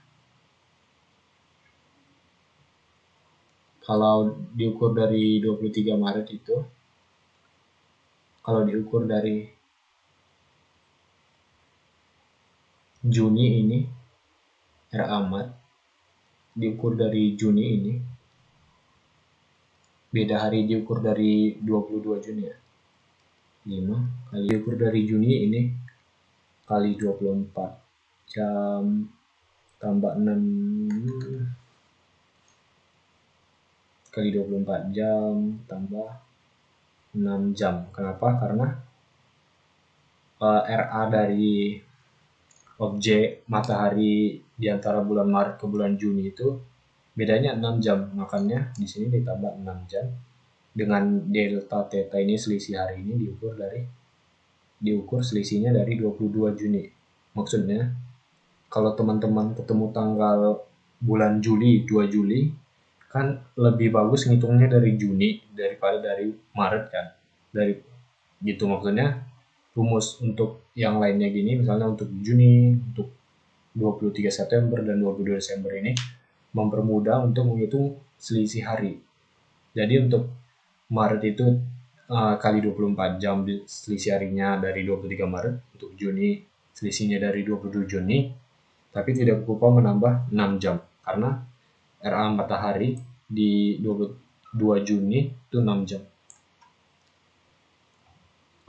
Kalau diukur dari 23 Maret itu, kalau diukur dari Juni ini, Amat, diukur dari Juni ini, beda hari diukur dari 22 Juni ya. 5 kali diukur dari Juni ini kali 24 jam tambah 6 kali 24 jam tambah 6 jam. Kenapa? Karena RA dari objek matahari di antara bulan Maret ke bulan Juni itu bedanya 6 jam. Makanya di sini ditambah 6 jam. Dengan delta theta ini selisih hari ini diukur selisihnya dari 22 Juni. Maksudnya kalau teman-teman ketemu tanggal bulan Juli, 2 Juli, kan lebih bagus ngitungnya dari Juni daripada dari Maret kan. Dari gitu maksudnya rumus untuk yang lainnya gini, misalnya untuk Juni, untuk 23 September dan 22 Desember ini mempermudah untuk menghitung selisih hari. Jadi untuk Maret itu kali 24 jam selisih harinya dari 23 Maret, untuk Juni selisihnya dari 22 Juni, tapi tidak lupa menambah 6 jam karena RA matahari di 22 Juni itu 6 jam.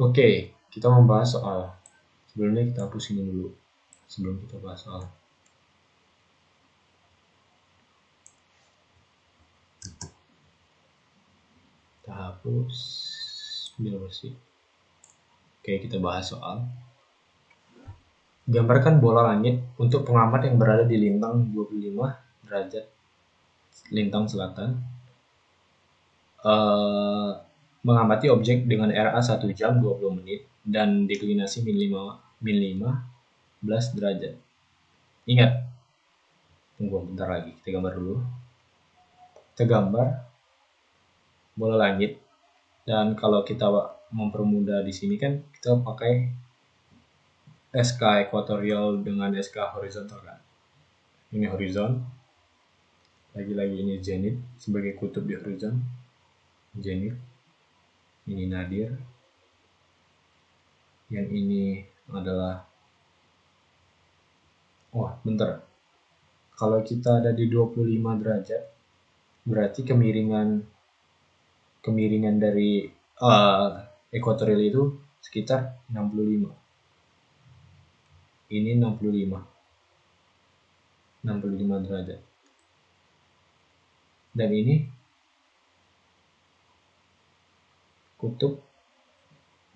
Oke, kita membahas soal Sebelumnya kita hapus ini dulu sebelum kita bahas soal. Kita hapus biar bersih. Oke, kita bahas soal. Gambarkan bola langit untuk pengamat yang berada di lintang 25 derajat lintang selatan. Mengamati objek dengan RA 1 jam 20 menit dan deklinasi min 15 derajat. Ingat, tunggu bentar lagi, kita gambar dulu. Kita gambar bola langit, dan kalau kita mempermudah di sini kan kita pakai SK ekuatorial dengan SK horizontal kan. Ini horizon, lagi-lagi ini zenith sebagai kutub di horizon, zenith. Ini nadir, yang ini adalah bentar. Kalau kita ada di 25 derajat, berarti kemiringan dari ekuatorial itu sekitar 65. Ini 65 derajat. Dan ini kutub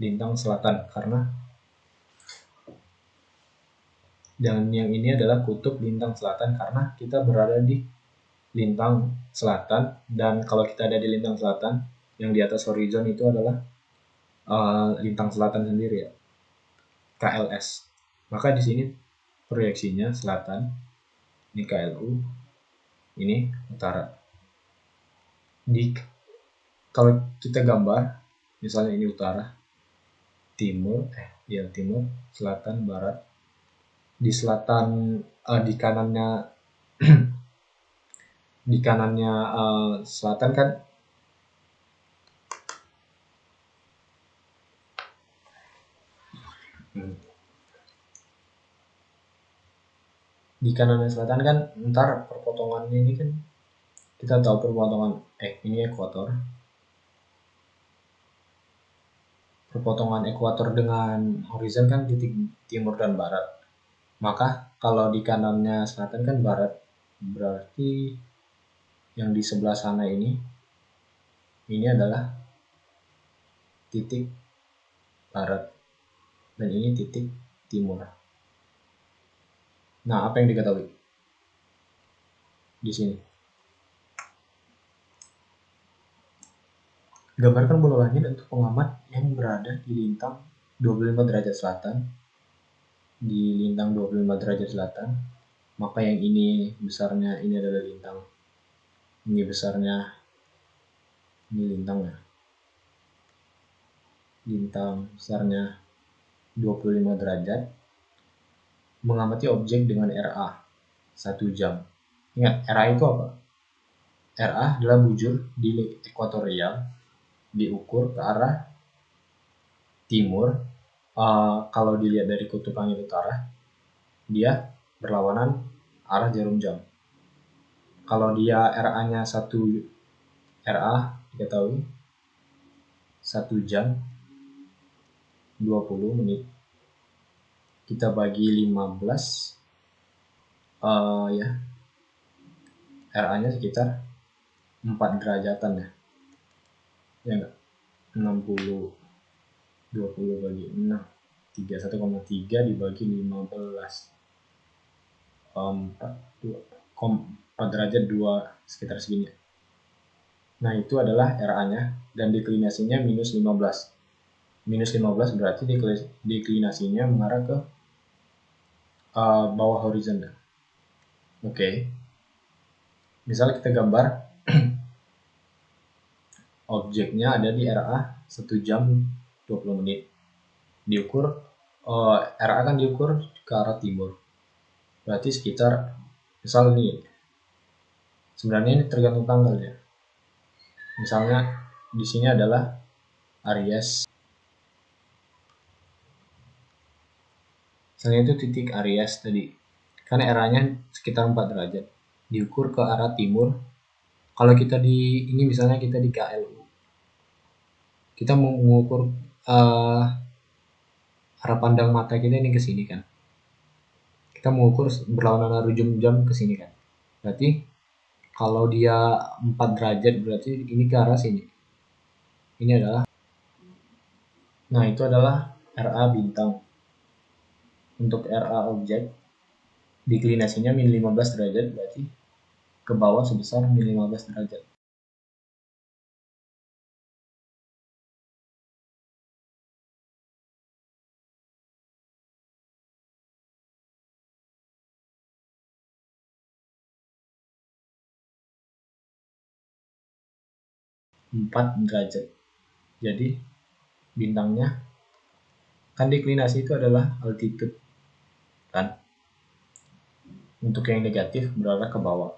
lintang selatan, dan yang ini adalah kutub lintang selatan karena kita berada di lintang selatan. Dan kalau kita ada di lintang selatan, yang di atas horizon itu adalah lintang selatan sendiri ya, KLS. Maka di sini proyeksinya selatan, ini KLU, ini utara. Kalau kita gambar, misalnya ini utara, timur, selatan, barat. Di selatan, di kanannya selatan kan di kanannya selatan kan ntar perpotongannya ini kan kita tahu perpotongan ini ekuator. Perpotongan ekuator dengan horizon kan titik timur dan barat. Maka kalau di kanannya selatan kan barat, berarti yang di sebelah sana ini adalah titik barat, dan ini titik timur. Nah, apa yang diketahui di sini? Gambarkan bola langit untuk pengamat yang berada di lintang 25 derajat selatan. Di lintang 25 derajat selatan, maka yang ini besarnya ini adalah lintang. Ini besarnya, ini lintangnya. Lintang besarnya 25 derajat. Mengamati objek dengan RA 1 jam. Ingat, RA itu apa? RA adalah bujur di ekuatorial, diukur ke arah timur. Kalau dilihat dari kutub langit utara, dia berlawanan arah jarum jam. Kalau dia RA-nya 1 RA diketahui 1 jam 20 menit. Kita bagi 15, RA-nya sekitar 4 derajatan ya. Ya enggak? 60 20 bagi 6, 1,3 dibagi 15, 4 derajat 2, sekitar segini. Nah, itu adalah RA-nya, dan deklinasinya minus 15. Minus 15 berarti deklinasinya mengarah ke bawah horizon. Oke. Misalnya kita gambar objeknya ada di RA 1 jam 20 menit. Diukur, RA kan diukur ke arah timur. Berarti sekitar, misal nih, sebenarnya ini tergantung tanggalnya. Misalnya di sini adalah Aries. Misalnya itu titik Aries tadi. Karena RA-nya sekitar 4 derajat. Diukur ke arah timur. Kalau kita ini misalnya kita di KLU. Kita mau mengukur arah pandang mata kita ini ke sini kan. Kita mengukur berlawanan arah jam ke sini kan. Berarti kalau dia 4 derajat berarti ini ke arah sini. Ini adalah, nah itu adalah RA bintang. Untuk RA objek, deklinasinya min 15 derajat, berarti ke bawah sebesar min 15 derajat. Empat derajat. Jadi bintangnya kan deklinasi itu adalah altitude kan. Untuk yang negatif berarah ke bawah,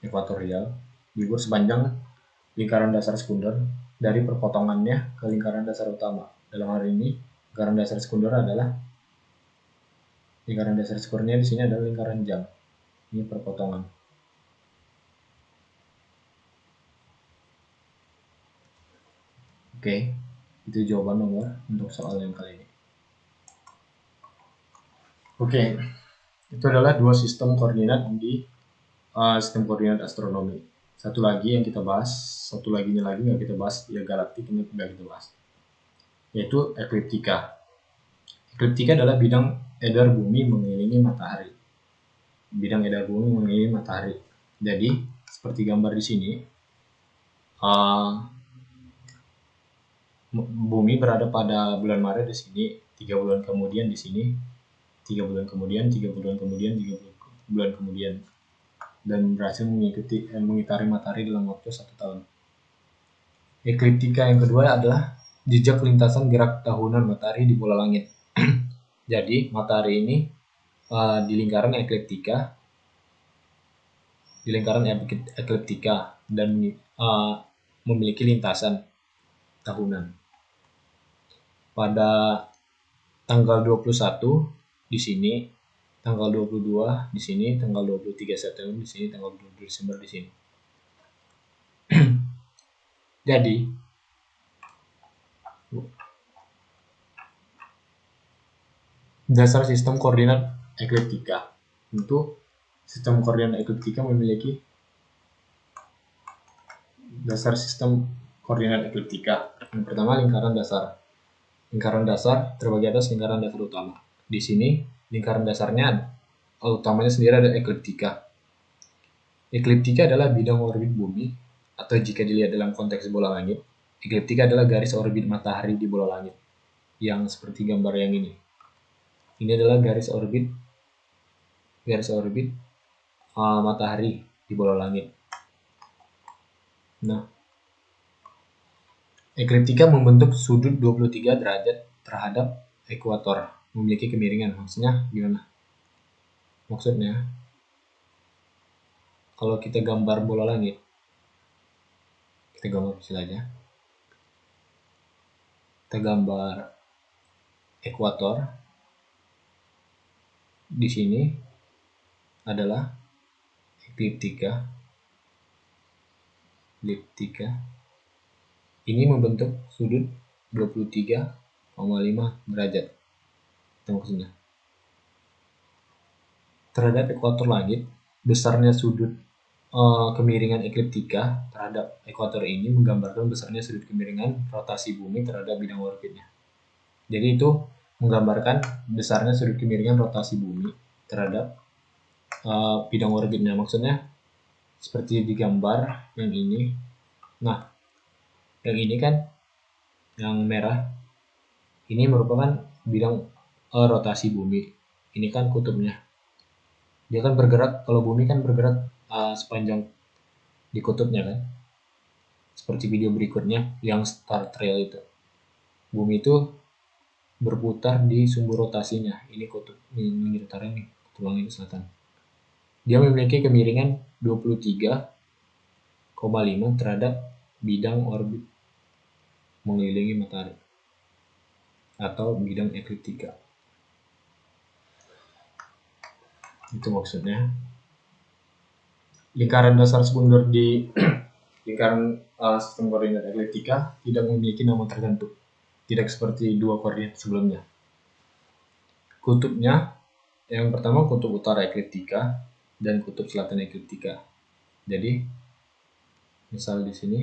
ekuatorial, gugur sepanjang lingkaran dasar sekunder dari perpotongannya ke lingkaran dasar utama. Dalam hal ini lingkaran dasar sekunder adalah lingkaran dasar sekundernya di sini adalah lingkaran jam. Ini perpotongan. Oke, itu jawaban nomor untuk soal yang kali ini. Oke, itu adalah dua sistem koordinat di sistem koordinat astronomi. Satu lagi yang kita bahas, satu laginya lagi nggak kita bahas, ya galaktik ini nggak kita bahas, yaitu ekliptika. Ekliptika adalah bidang edar bumi mengelilingi matahari. Bidang edar bumi mengelilingi matahari. Jadi seperti gambar di sini, bumi berada pada bulan Maret di sini, 3 bulan kemudian di sini, 3 bulan kemudian, 3 bulan kemudian, 3 bulan kemudian, dan berhasil mengitari matahari dalam waktu 1 tahun. Ekliptika yang kedua adalah jejak lintasan gerak tahunan matahari di bola langit. Jadi matahari ini di lingkaran ekliptika, dan memiliki lintasan tahunan. Pada tanggal 21 di sini, tanggal 22 di sini, tanggal 23 September di sini, tanggal 20 Desember di sini. Jadi dasar sistem koordinat ekliptika. Untuk sistem koordinat ekliptika memiliki dasar sistem koordinat ekliptika. Yang pertama lingkaran dasar. Lingkaran dasar terbagi atas lingkaran dasar utama. Di sini lingkaran dasarnya utamanya sendiri ada ekliptika. Ekliptika adalah bidang orbit bumi, atau jika dilihat dalam konteks bola langit, ekliptika adalah garis orbit matahari di bola langit, yang seperti gambar yang ini. Ini adalah garis orbit matahari di bola langit. Nah, ekliptika membentuk sudut 23 derajat terhadap ekuator, memiliki kemiringan. Maksudnya gimana? Maksudnya, kalau kita gambar bola langit, kita gambar kecil aja. Kita gambar ekuator. Di sini adalah ekliptika. Ini membentuk sudut 23,5 derajat. Itu maksudnya. Terhadap ekuator langit, besarnya sudut kemiringan ekliptika terhadap ekuator ini menggambarkan besarnya sudut kemiringan rotasi bumi terhadap bidang orbitnya. Jadi itu menggambarkan besarnya sudut kemiringan rotasi bumi terhadap bidang orbitnya. Maksudnya seperti di gambar yang ini. Nah, yang ini kan yang merah ini merupakan bidang rotasi bumi. Ini kan kutubnya. Dia kan bergerak, kalau bumi kan bergerak sepanjang di kutubnya kan. Seperti video berikutnya yang Star Trail itu. Bumi itu berputar di sumbu rotasinya. Ini kutub, ini utara, ini kutub langit selatan. Dia memiliki kemiringan 23,5 terhadap bidang orbit mengelilingi matahari atau bidang ekliptika. Itu maksudnya. Lingkaran dasar sekunder di lingkaran sistem koordinat ekliptika tidak memiliki nama tertentu. Tidak seperti dua koordinat sebelumnya. Kutubnya yang pertama kutub utara ekliptika dan kutub selatan ekliptika. Jadi misal di sini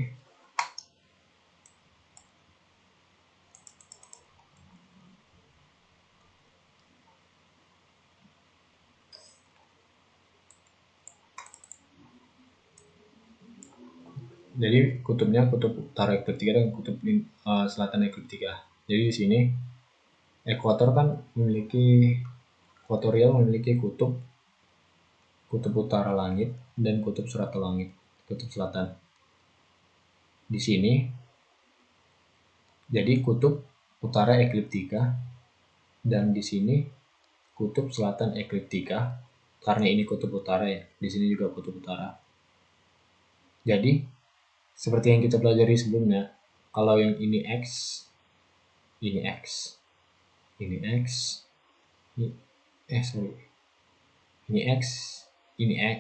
jadi kutubnya kutub utara ekliptika dan kutub selatan ekliptika. Jadi di sini ekuator kan ekuatorial memiliki kutub utara langit dan kutub selatan. Di sini jadi kutub utara ekliptika dan di sini kutub selatan ekliptika. Karena ini kutub utara ya, di sini juga kutub utara. Jadi seperti yang kita pelajari sebelumnya, kalau yang ini X, ini X, ini X, ini X, ini X, ini X,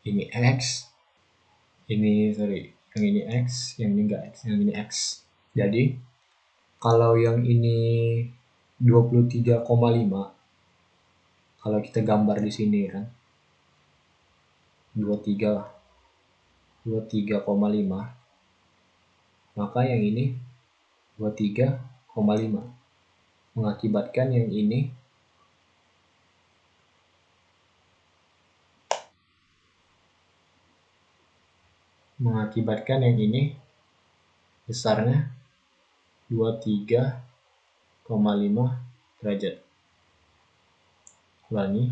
ini X, yang ini X, yang ini enggak X, yang ini X. Jadi kalau yang ini 23,5, kalau kita gambar di sini kan 23,5, maka yang ini 23,5, mengakibatkan yang ini besarnya 23,5 derajat. Ulangi,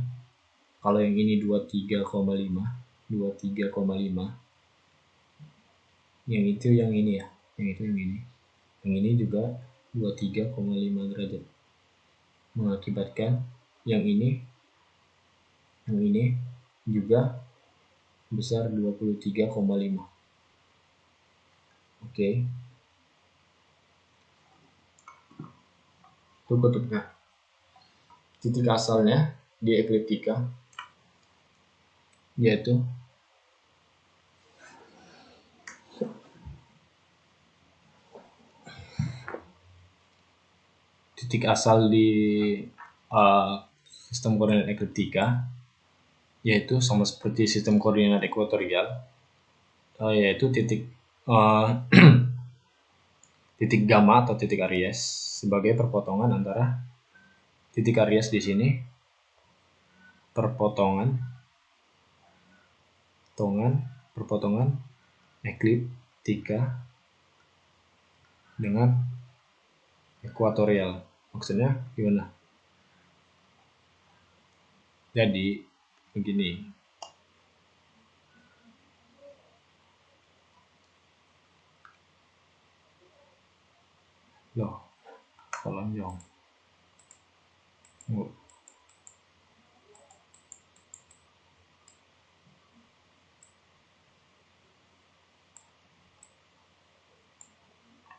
kalau yang ini 23,5, yang itu yang ini ya, yang ini juga 23,5 derajat, mengakibatkan yang ini juga besar 23,5. Oke. Itu kutubnya. Titik asalnya di ekliptika yaitu titik asal di sistem koordinat ekliptika yaitu sama seperti sistem koordinat ekuatorial, yaitu titik titik gamma atau titik Aries sebagai perpotongan antara titik Aries di sini, perpotongan ekliptika dengan ekuatorial. Maksudnya gimana? Jadi begini. Loh, kolonjong.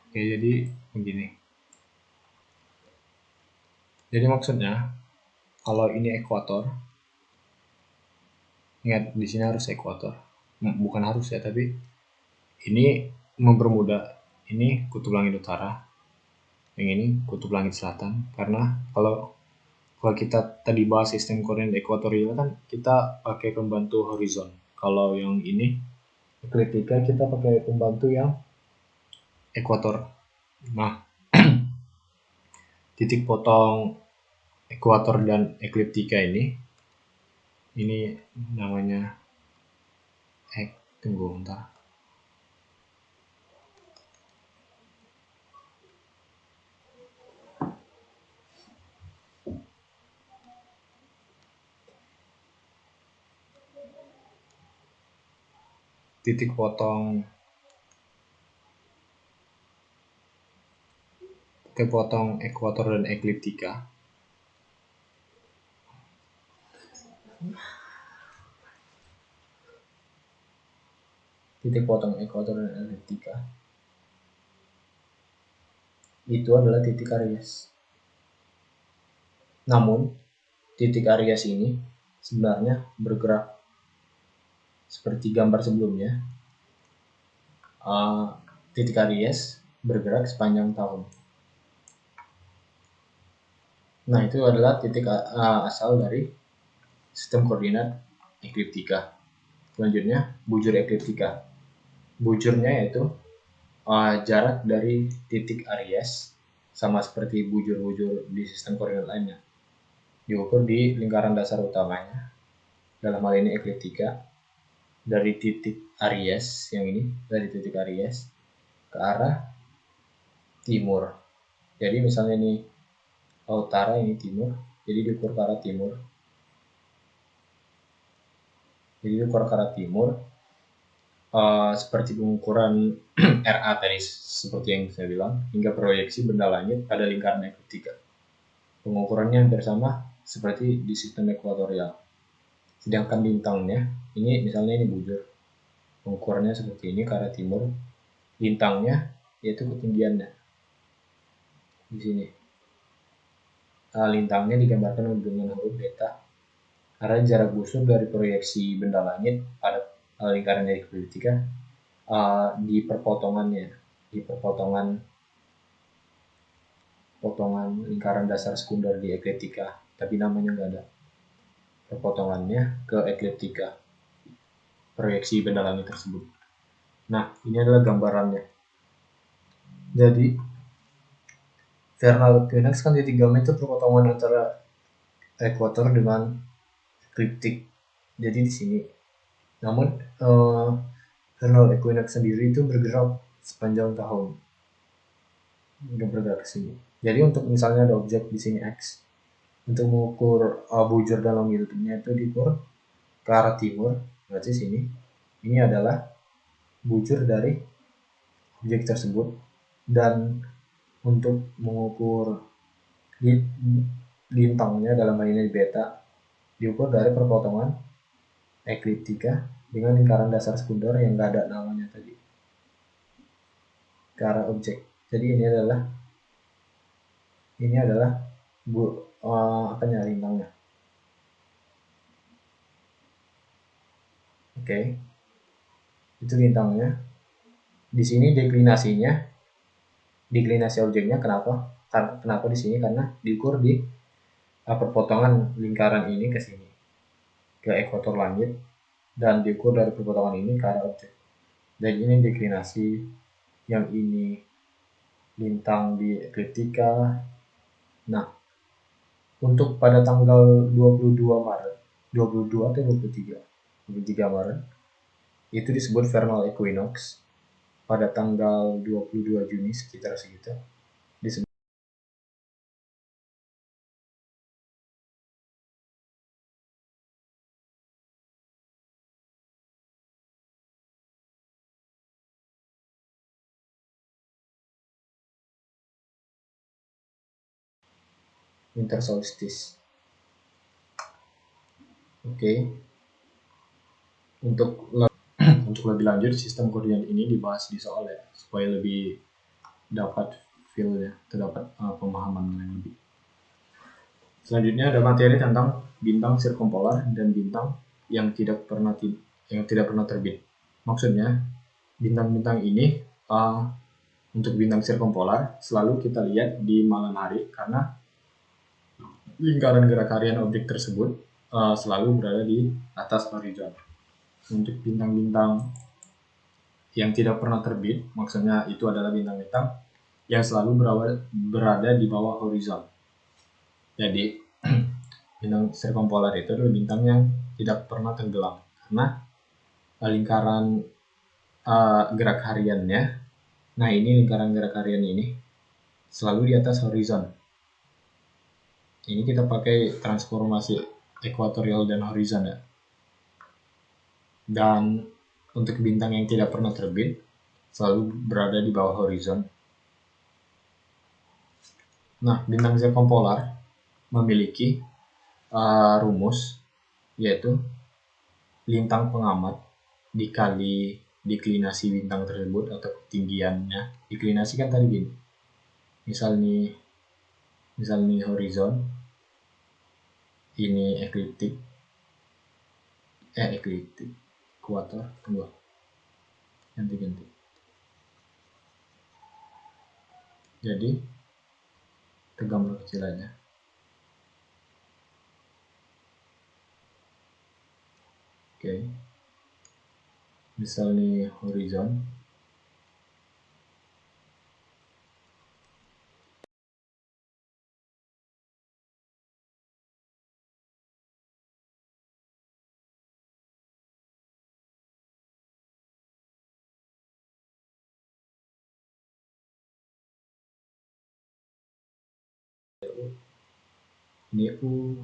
Oke, jadi begini. Jadi maksudnya kalau ini ekuator, ingat di sini harus ekuator. Bukan harus ya, tapi ini mempermudah. Ini kutub langit utara, yang ini kutub langit selatan. Karena kalau kita tadi bahas sistem koordinat ekuatorial kan kita pakai pembantu horizon. Kalau yang ini ekliptika kita pakai pembantu yang ekuator. Nah, titik potong ekuator dan ekliptika ini namanya tunggu bentar. Titik potong ekuator dan ekliptika itu adalah titik Aries. Namun titik Aries ini sebenarnya bergerak seperti gambar sebelumnya. Titik Aries bergerak sepanjang tahun. Nah, itu adalah titik asal dari sistem koordinat ekliptika. Selanjutnya, bujur ekliptika. Bujurnya yaitu jarak dari titik Aries, sama seperti bujur-bujur di sistem koordinat lainnya, diukur di lingkaran dasar utamanya, dalam hal ini ekliptika, dari titik Aries yang ini, dari titik Aries ke arah timur. Jadi misalnya ini utara, ini timur, jadi diukur ke arah timur. Jadi diukur ke arah timur, seperti pengukuran RA tadi, seperti yang saya bilang, hingga proyeksi benda langit pada lingkaran ekliptika. Pengukurannya hampir sama seperti di sistem ekuatorial. Sedangkan bintangnya, ini misalnya ini bujur. Pengukurannya seperti ini ke arah timur. Bintangnya yaitu ketinggiannya. Di sini. Lintangnya digambarkan dengan huruf beta. Karena jarak busur dari proyeksi benda langit pada lingkaran ekliptika di perpotongannya, di potongan lingkaran dasar sekunder di ekliptika, tapi namanya nggak ada. Perpotongannya ke ekliptika, proyeksi benda langit tersebut. Nah, ini adalah gambarannya. Jadi, vernal equinox kan titik gamma itu perpotongan antara ekuator dengan ekliptik. Jadi di sini. Namun, vernal equinox sendiri itu bergerak sepanjang tahun. Udah bergerak ke sini. Jadi untuk misalnya ada objek di sini X, untuk mengukur bujur dalam longitudenya itu diukur ke arah timur, berarti sini. Ini adalah bujur dari objek tersebut, dan untuk mengukur lintangnya dalam hal ini beta diukur dari perpotongan ekliptika dengan lingkaran dasar sekunder yang nggak ada namanya tadi ke arah objek. Jadi ini adalah lintangnya. Oke. Itu lintangnya. Di sini deklinasi objeknya kenapa? Kenapa di sini? Karena diukur di perpotongan lingkaran ini ke sini, ke ekuator langit, dan diukur dari perpotongan ini ke arah objek. Dan ini deklinasi, yang ini lintang di ekliptika. Nah, untuk pada tanggal 22 Maret, 22 atau 23 Maret, itu disebut vernal equinox. Pada tanggal 22 Juni sekitar segitu disebut winter solstice. Oke. Untuk lebih lanjut, sistem koordinat ini dibahas di soal ya, supaya lebih dapat feel ya, terdapat pemahaman yang lebih. Selanjutnya ada materi tentang bintang sirkumpolar dan bintang yang tidak pernah terbit. Maksudnya, bintang-bintang ini untuk bintang sirkumpolar selalu kita lihat di malam hari karena lingkaran gerak harian objek tersebut selalu berada di atas horizon. Untuk bintang-bintang yang tidak pernah terbit, maksudnya itu adalah bintang-bintang yang selalu berada di bawah horizon. Jadi, bintang sirkumpolar itu adalah bintang yang tidak pernah tenggelam karena lingkaran gerak hariannya, nah ini lingkaran gerak harian ini selalu di atas horizon. Ini kita pakai transformasi ekuatorial dan horizon ya. Dan untuk bintang yang tidak pernah terbit selalu berada di bawah horizon. Nah, bintang sirkumpolar memiliki rumus, yaitu lintang pengamat dikali deklinasi bintang tersebut atau ketinggiannya. Deklinasi kan tadi gini. Misal nih horizon, ini ekliptik, ekuator, tunggu, ganti. Jadi, ke gambar kecil aja. Oke, misal nih horizon, ini U,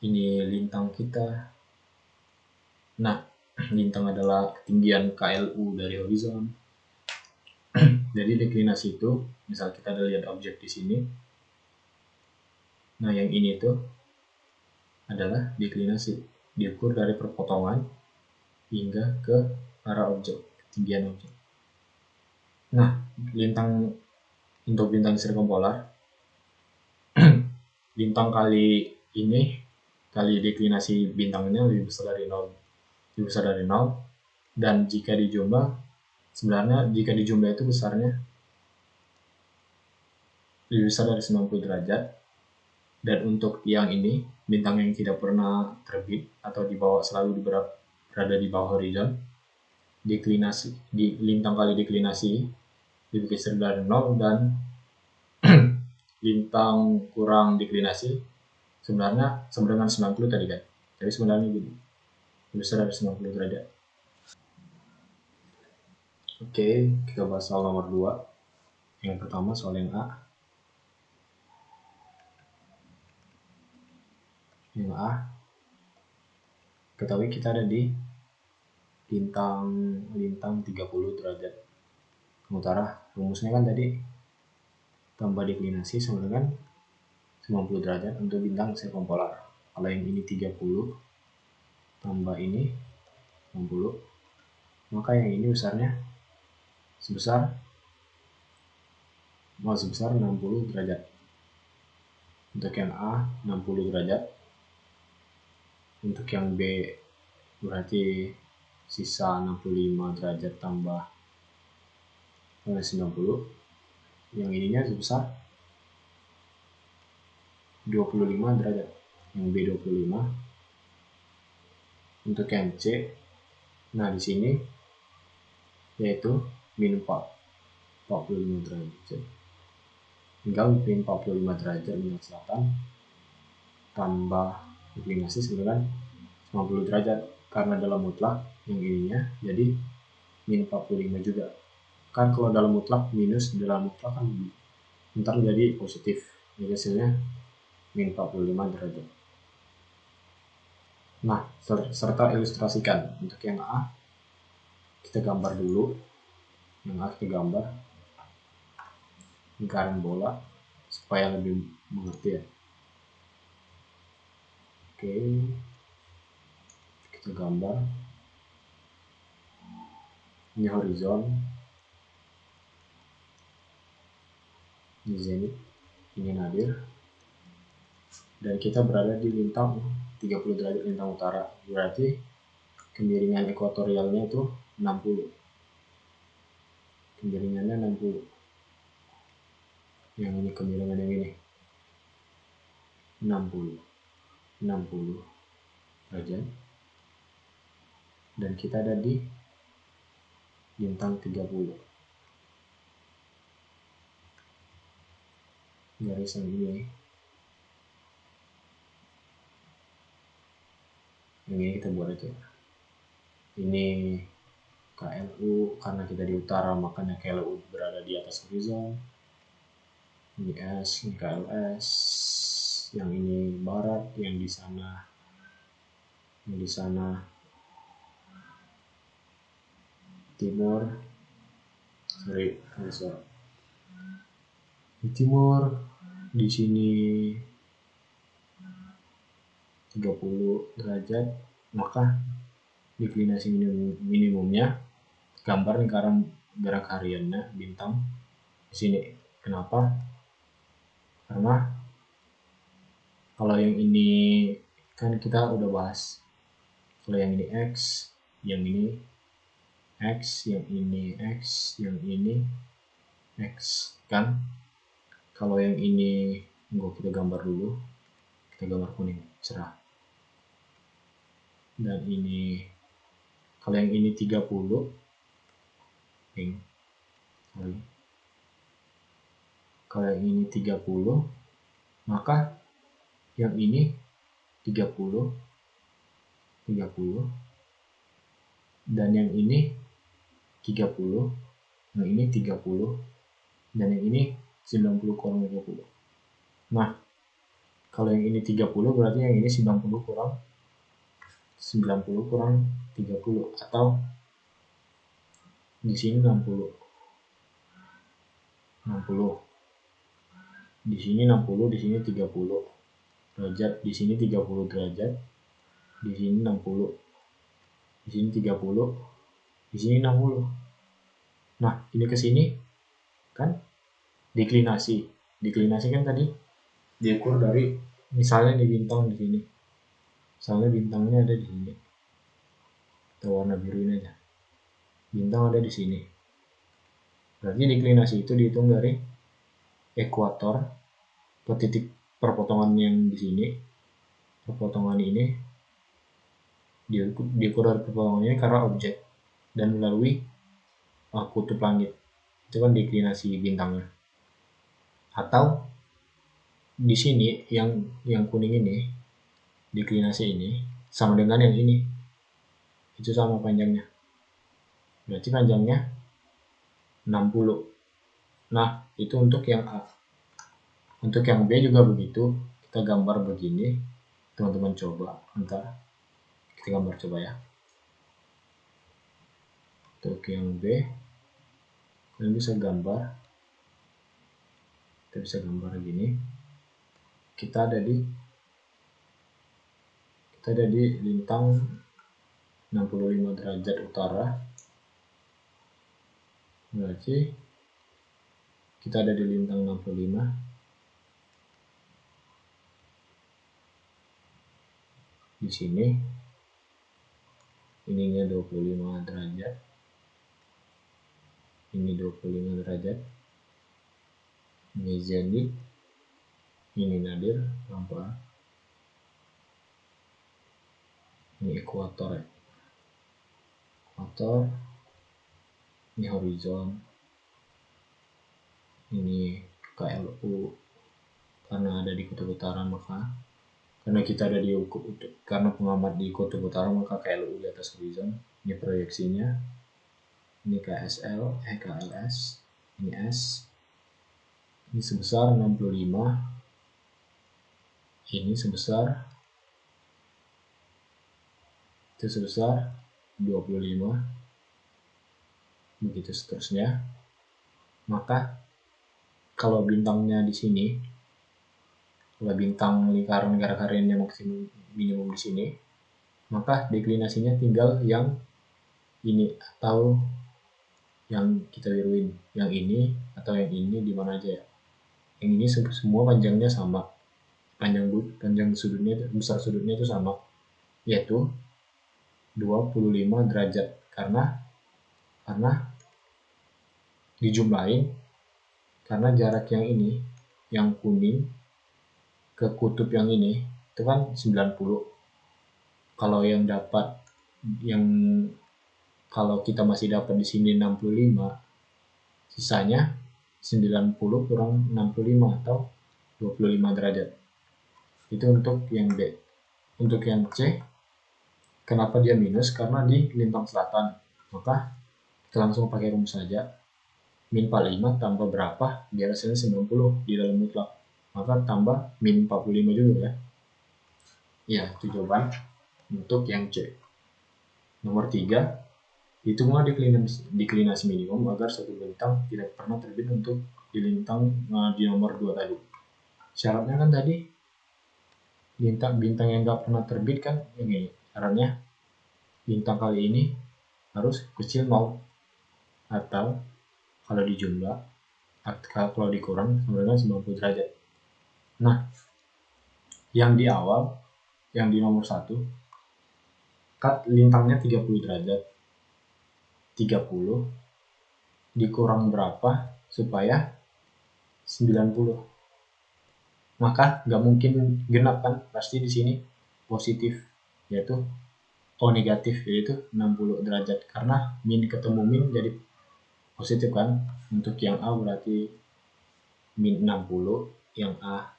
ini lintang kita. Nah, lintang adalah ketinggian KLU dari horizon. Jadi deklinasi itu, misal kita ada lihat objek di sini. Nah, yang ini tuh adalah deklinasi, diukur dari perpotongan hingga ke arah objek, ketinggian objek. Nah, untuk bintang sirkumpolar, bintang kali ini, kali deklinasi bintangnya lebih besar dari 0, dan jika dijumlah, sebenarnya jika dijumlah itu besarnya lebih besar dari 90 derajat. Dan untuk yang ini, bintang yang tidak pernah terbit atau selalu berada di bawah horizon, deklinasi di lintang kali deklinasi lebih besar dari 0, dan lintang kurang deklinasi sebenarnya sama dengan 90 tadi kan, tapi sebenarnya gini, lebih besar dari 90 derajat. Oke, kita bahas soal nomor 2. Yang pertama soal yang A. Yang A, ketahui kita ada di lintang 30 derajat utara. Rumusnya kan tadi tambah deklinasi sama dengan 90 derajat untuk bintang sirkumpolar. Kalau yang ini 30 tambah ini 60, maka yang ini besarnya sebesar 60 derajat. Untuk yang A 60 derajat, untuk yang B berarti sisa 65 derajat tambah 90, yang ininya sebesar 25 derajat, yang B 25. Untuk yang C, nah di sini yaitu min 45 derajat, tinggal min 45 derajat minus selatan tambah deklinasi sebenarnya 90 derajat, karena dalam mutlak yang ininya jadi min 45 juga kan. Kalau dalam mutlak minus, dalam mutlak kan ntar jadi positif, jadi hasilnya min 45 derajat. Nah, serta ilustrasikan. Untuk yang A kita gambar dulu, yang A kita gambar lingkaran bola supaya lebih mengerti ya. Oke, kita gambar ini horizon, ini zenit, ini nadir, dan kita berada di lintang 30 derajat lintang utara, berarti kemiringan ekuatorialnya itu 60, kemiringannya 60, yang ini kemiringan yang ini 60 derajat, dan kita ada di lintang 30. Garis yang ini kita buat aja, ini KLU, karena kita di utara makanya KLU berada di atas horizon. Ini S, ini KLS, yang ini barat, yang di sana timur. Di timur, di sini 30 derajat, maka deklinasi minimumnya gambar lingkaran gerak hariannya bintang di sini. Kenapa? Karena kalau yang ini kan kita udah bahas, kalau yang ini X, yang ini X, yang ini X, yang ini X kan. Kalau yang ini kita gambar dulu, kita gambar kuning cerah. dan ini, kalau yang ini 30, kalau yang ini 30, maka yang ini 30, dan yang ini 30, yang ini 30, dan yang ini 90 kurang 30. Nah, kalau yang ini 30 berarti yang ini 90 kurang 30, atau di sini 60, di sini 60, di sini 30 derajat, di sini 30 derajat, di sini 60, di sini 30, di sini 60. Nah, ini ke sini kan deklinasi. Deklinasi kan tadi diukur dari, misalnya di bintang di sini. Misalnya bintangnya ada di sini. Kita warna biruin aja. Bintang ada di sini. Berarti deklinasi itu dihitung dari ekuator ke titik perpotongan yang di sini. Perpotongan ini diukur dari perpotongan ini karena objek dan melalui kutub langit. Itu kan deklinasi bintangnya. Atau di sini yang kuning ini, deklinasi ini sama dengan yang ini. Itu sama panjangnya. Berarti panjangnya 60. Nah, itu untuk yang A. Untuk yang B juga begitu. Kita gambar begini. Teman-teman coba. Ntar kita gambar coba ya. Untuk yang B, kalian bisa gambar. Kita bisa gambar gini. Kita ada di lintang 65 derajat utara. Berarti kita ada di lintang 65. Di sini ininya 25 derajat. Ini 25 derajat. Ini zenit. Ini nadir, pelan-pelan. Ini ekuator ya. Ekuator. Ini horizon. Ini KLU. Karena ada di kutub utara, maka karena kita ada di karena pengamat di kutub utara, maka KLU di atas horizon. Ini proyeksinya. Ini KLS. Ini S. Ini sebesar 65. Ini sebesar 25. Begitu seterusnya. Maka kalau bintangnya di sini, kalau bintang lingkaran garis-garisnya maksimum minimum di sini, maka deklinasinya tinggal yang ini atau yang kita biruin, yang ini atau yang ini, di mana aja ya. Yang ini semua panjangnya sama. Panjang sudutnya, besar sudutnya itu sama, yaitu 25 derajat. Karena dijumlahin, karena jarak yang ini, yang kuning ke kutub yang ini itu kan 90. Kalau kalau kita masih dapat di sini 65, sisanya 90 kurang 65 atau 25 derajat. Itu untuk yang B. Untuk yang C, kenapa dia minus? Karena di lintang selatan. Maka kita langsung pakai rumus saja. Min 45 tambah berapa? Biar hasilnya 90 di dalam mutlak. Maka tambah min 45 juga ya. Ya, itu jawaban untuk yang C. Nomor 3, hitunglah deklinasi minimum agar satu bintang tidak pernah terbit untuk di lintang di nomor 2 tadi. Syaratnya kan tadi bintang yang nggak pernah terbit kan ini. Syaratnya bintang kali ini harus kecil 0, atau kalau dijumlah, kalau dikurang sama dengan 90 derajat. Nah, yang di awal, yang di nomor 1, cut lintangnya 30 derajat. 30 dikurang berapa supaya 90? Maka nggak mungkin genap kan, pasti di sini positif, yaitu O negatif, yaitu 60 derajat. Karena min ketemu min jadi positif kan. Untuk yang A berarti min 60, yang A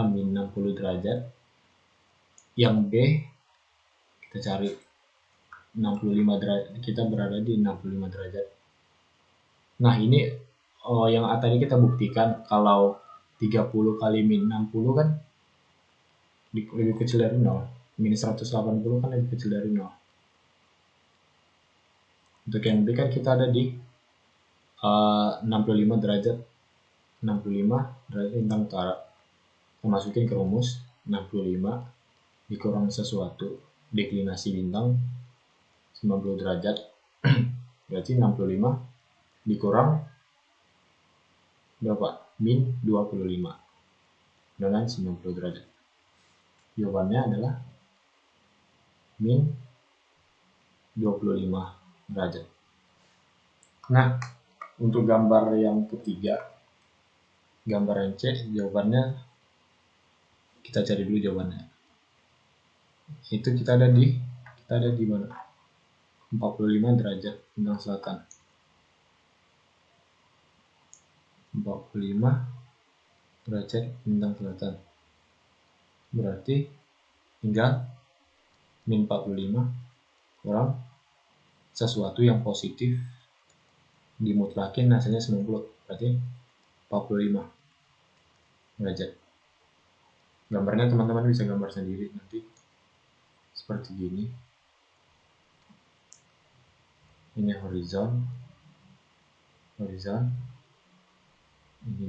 min 60 derajat, yang B kita cari 65 derajat, kita berada di 65 derajat. Nah ini yang A tadi kita buktikan kalau 30 kali min 60 kan lebih kecil dari 0, min 180 kan lebih kecil dari 0. Untuk yang B kan kita ada di 65 derajat, 65 derajat lintang utara. Kita masukin ke rumus 65 dikurang sesuatu deklinasi bintang 90 derajat berarti 65 dikurang berapa? Min 25 dengan 90 derajat. Jawabannya adalah min 25 derajat. Nah, untuk gambar yang ketiga, gambar yang C, jawabannya kita cari dulu jawabannya. Itu kita ada di mana? 45 derajat bintang selatan. 45 derajat bintang selatan. Berarti tinggal min 45 kurang sesuatu yang positif dimutlakin hasilnya 90, berarti 45 derajat. Gambarnya teman-teman bisa gambar sendiri nanti seperti gini. Ini horizon, ini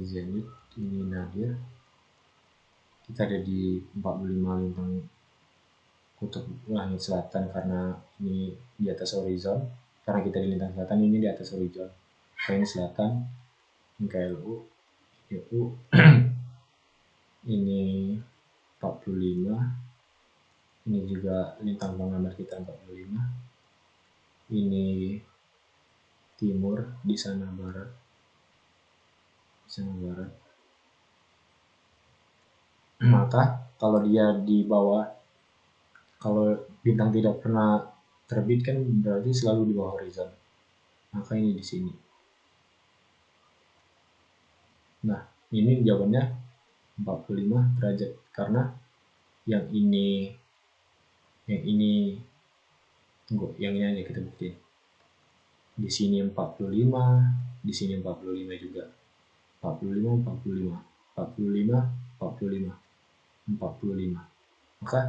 zenit, ini nadir. Kita ada di 45 lintang kutub langit selatan karena ini di atas horizon. Karena kita di lintang selatan, ini di atas horizon. Ini selatan, ini KLU, ini U, ini 45, ini juga lintang penggambar kita 45. Ini timur, di sana barat, Maka kalau dia di bawah, kalau bintang tidak pernah terbit kan berarti selalu di bawah horizon. Maka ini di sini. Nah, ini jawabannya 45 derajat karena yang ini tunggu, yang ini aja kita buktiin. Di sini 45, di sini 45 juga. 45, 45, 45, 45. Maka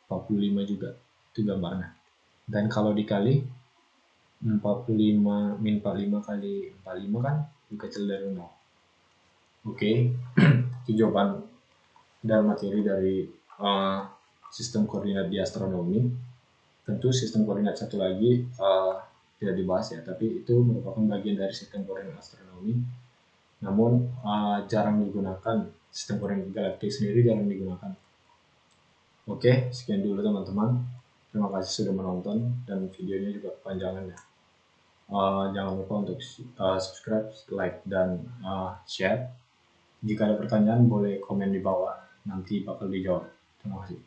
45 juga itu gambarnya. Dan kalau dikali 45 min 45 kali 45 kan lebih kecil dari 0. Oke. Itu jawaban dan materi dari sistem koordinat di astronomi. Tentu sistem koordinat satu lagi tidak dibahas ya, tapi itu merupakan bagian dari sistem koordinat astronomi. Namun jarang digunakan, sistem koordinat galaktik sendiri jarang digunakan. Oke, sekian dulu teman-teman. Terima kasih sudah menonton dan videonya juga kepanjangan ya. Jangan lupa untuk subscribe, like, dan share. Jika ada pertanyaan boleh komen di bawah, nanti bakal dijawab. Terima kasih.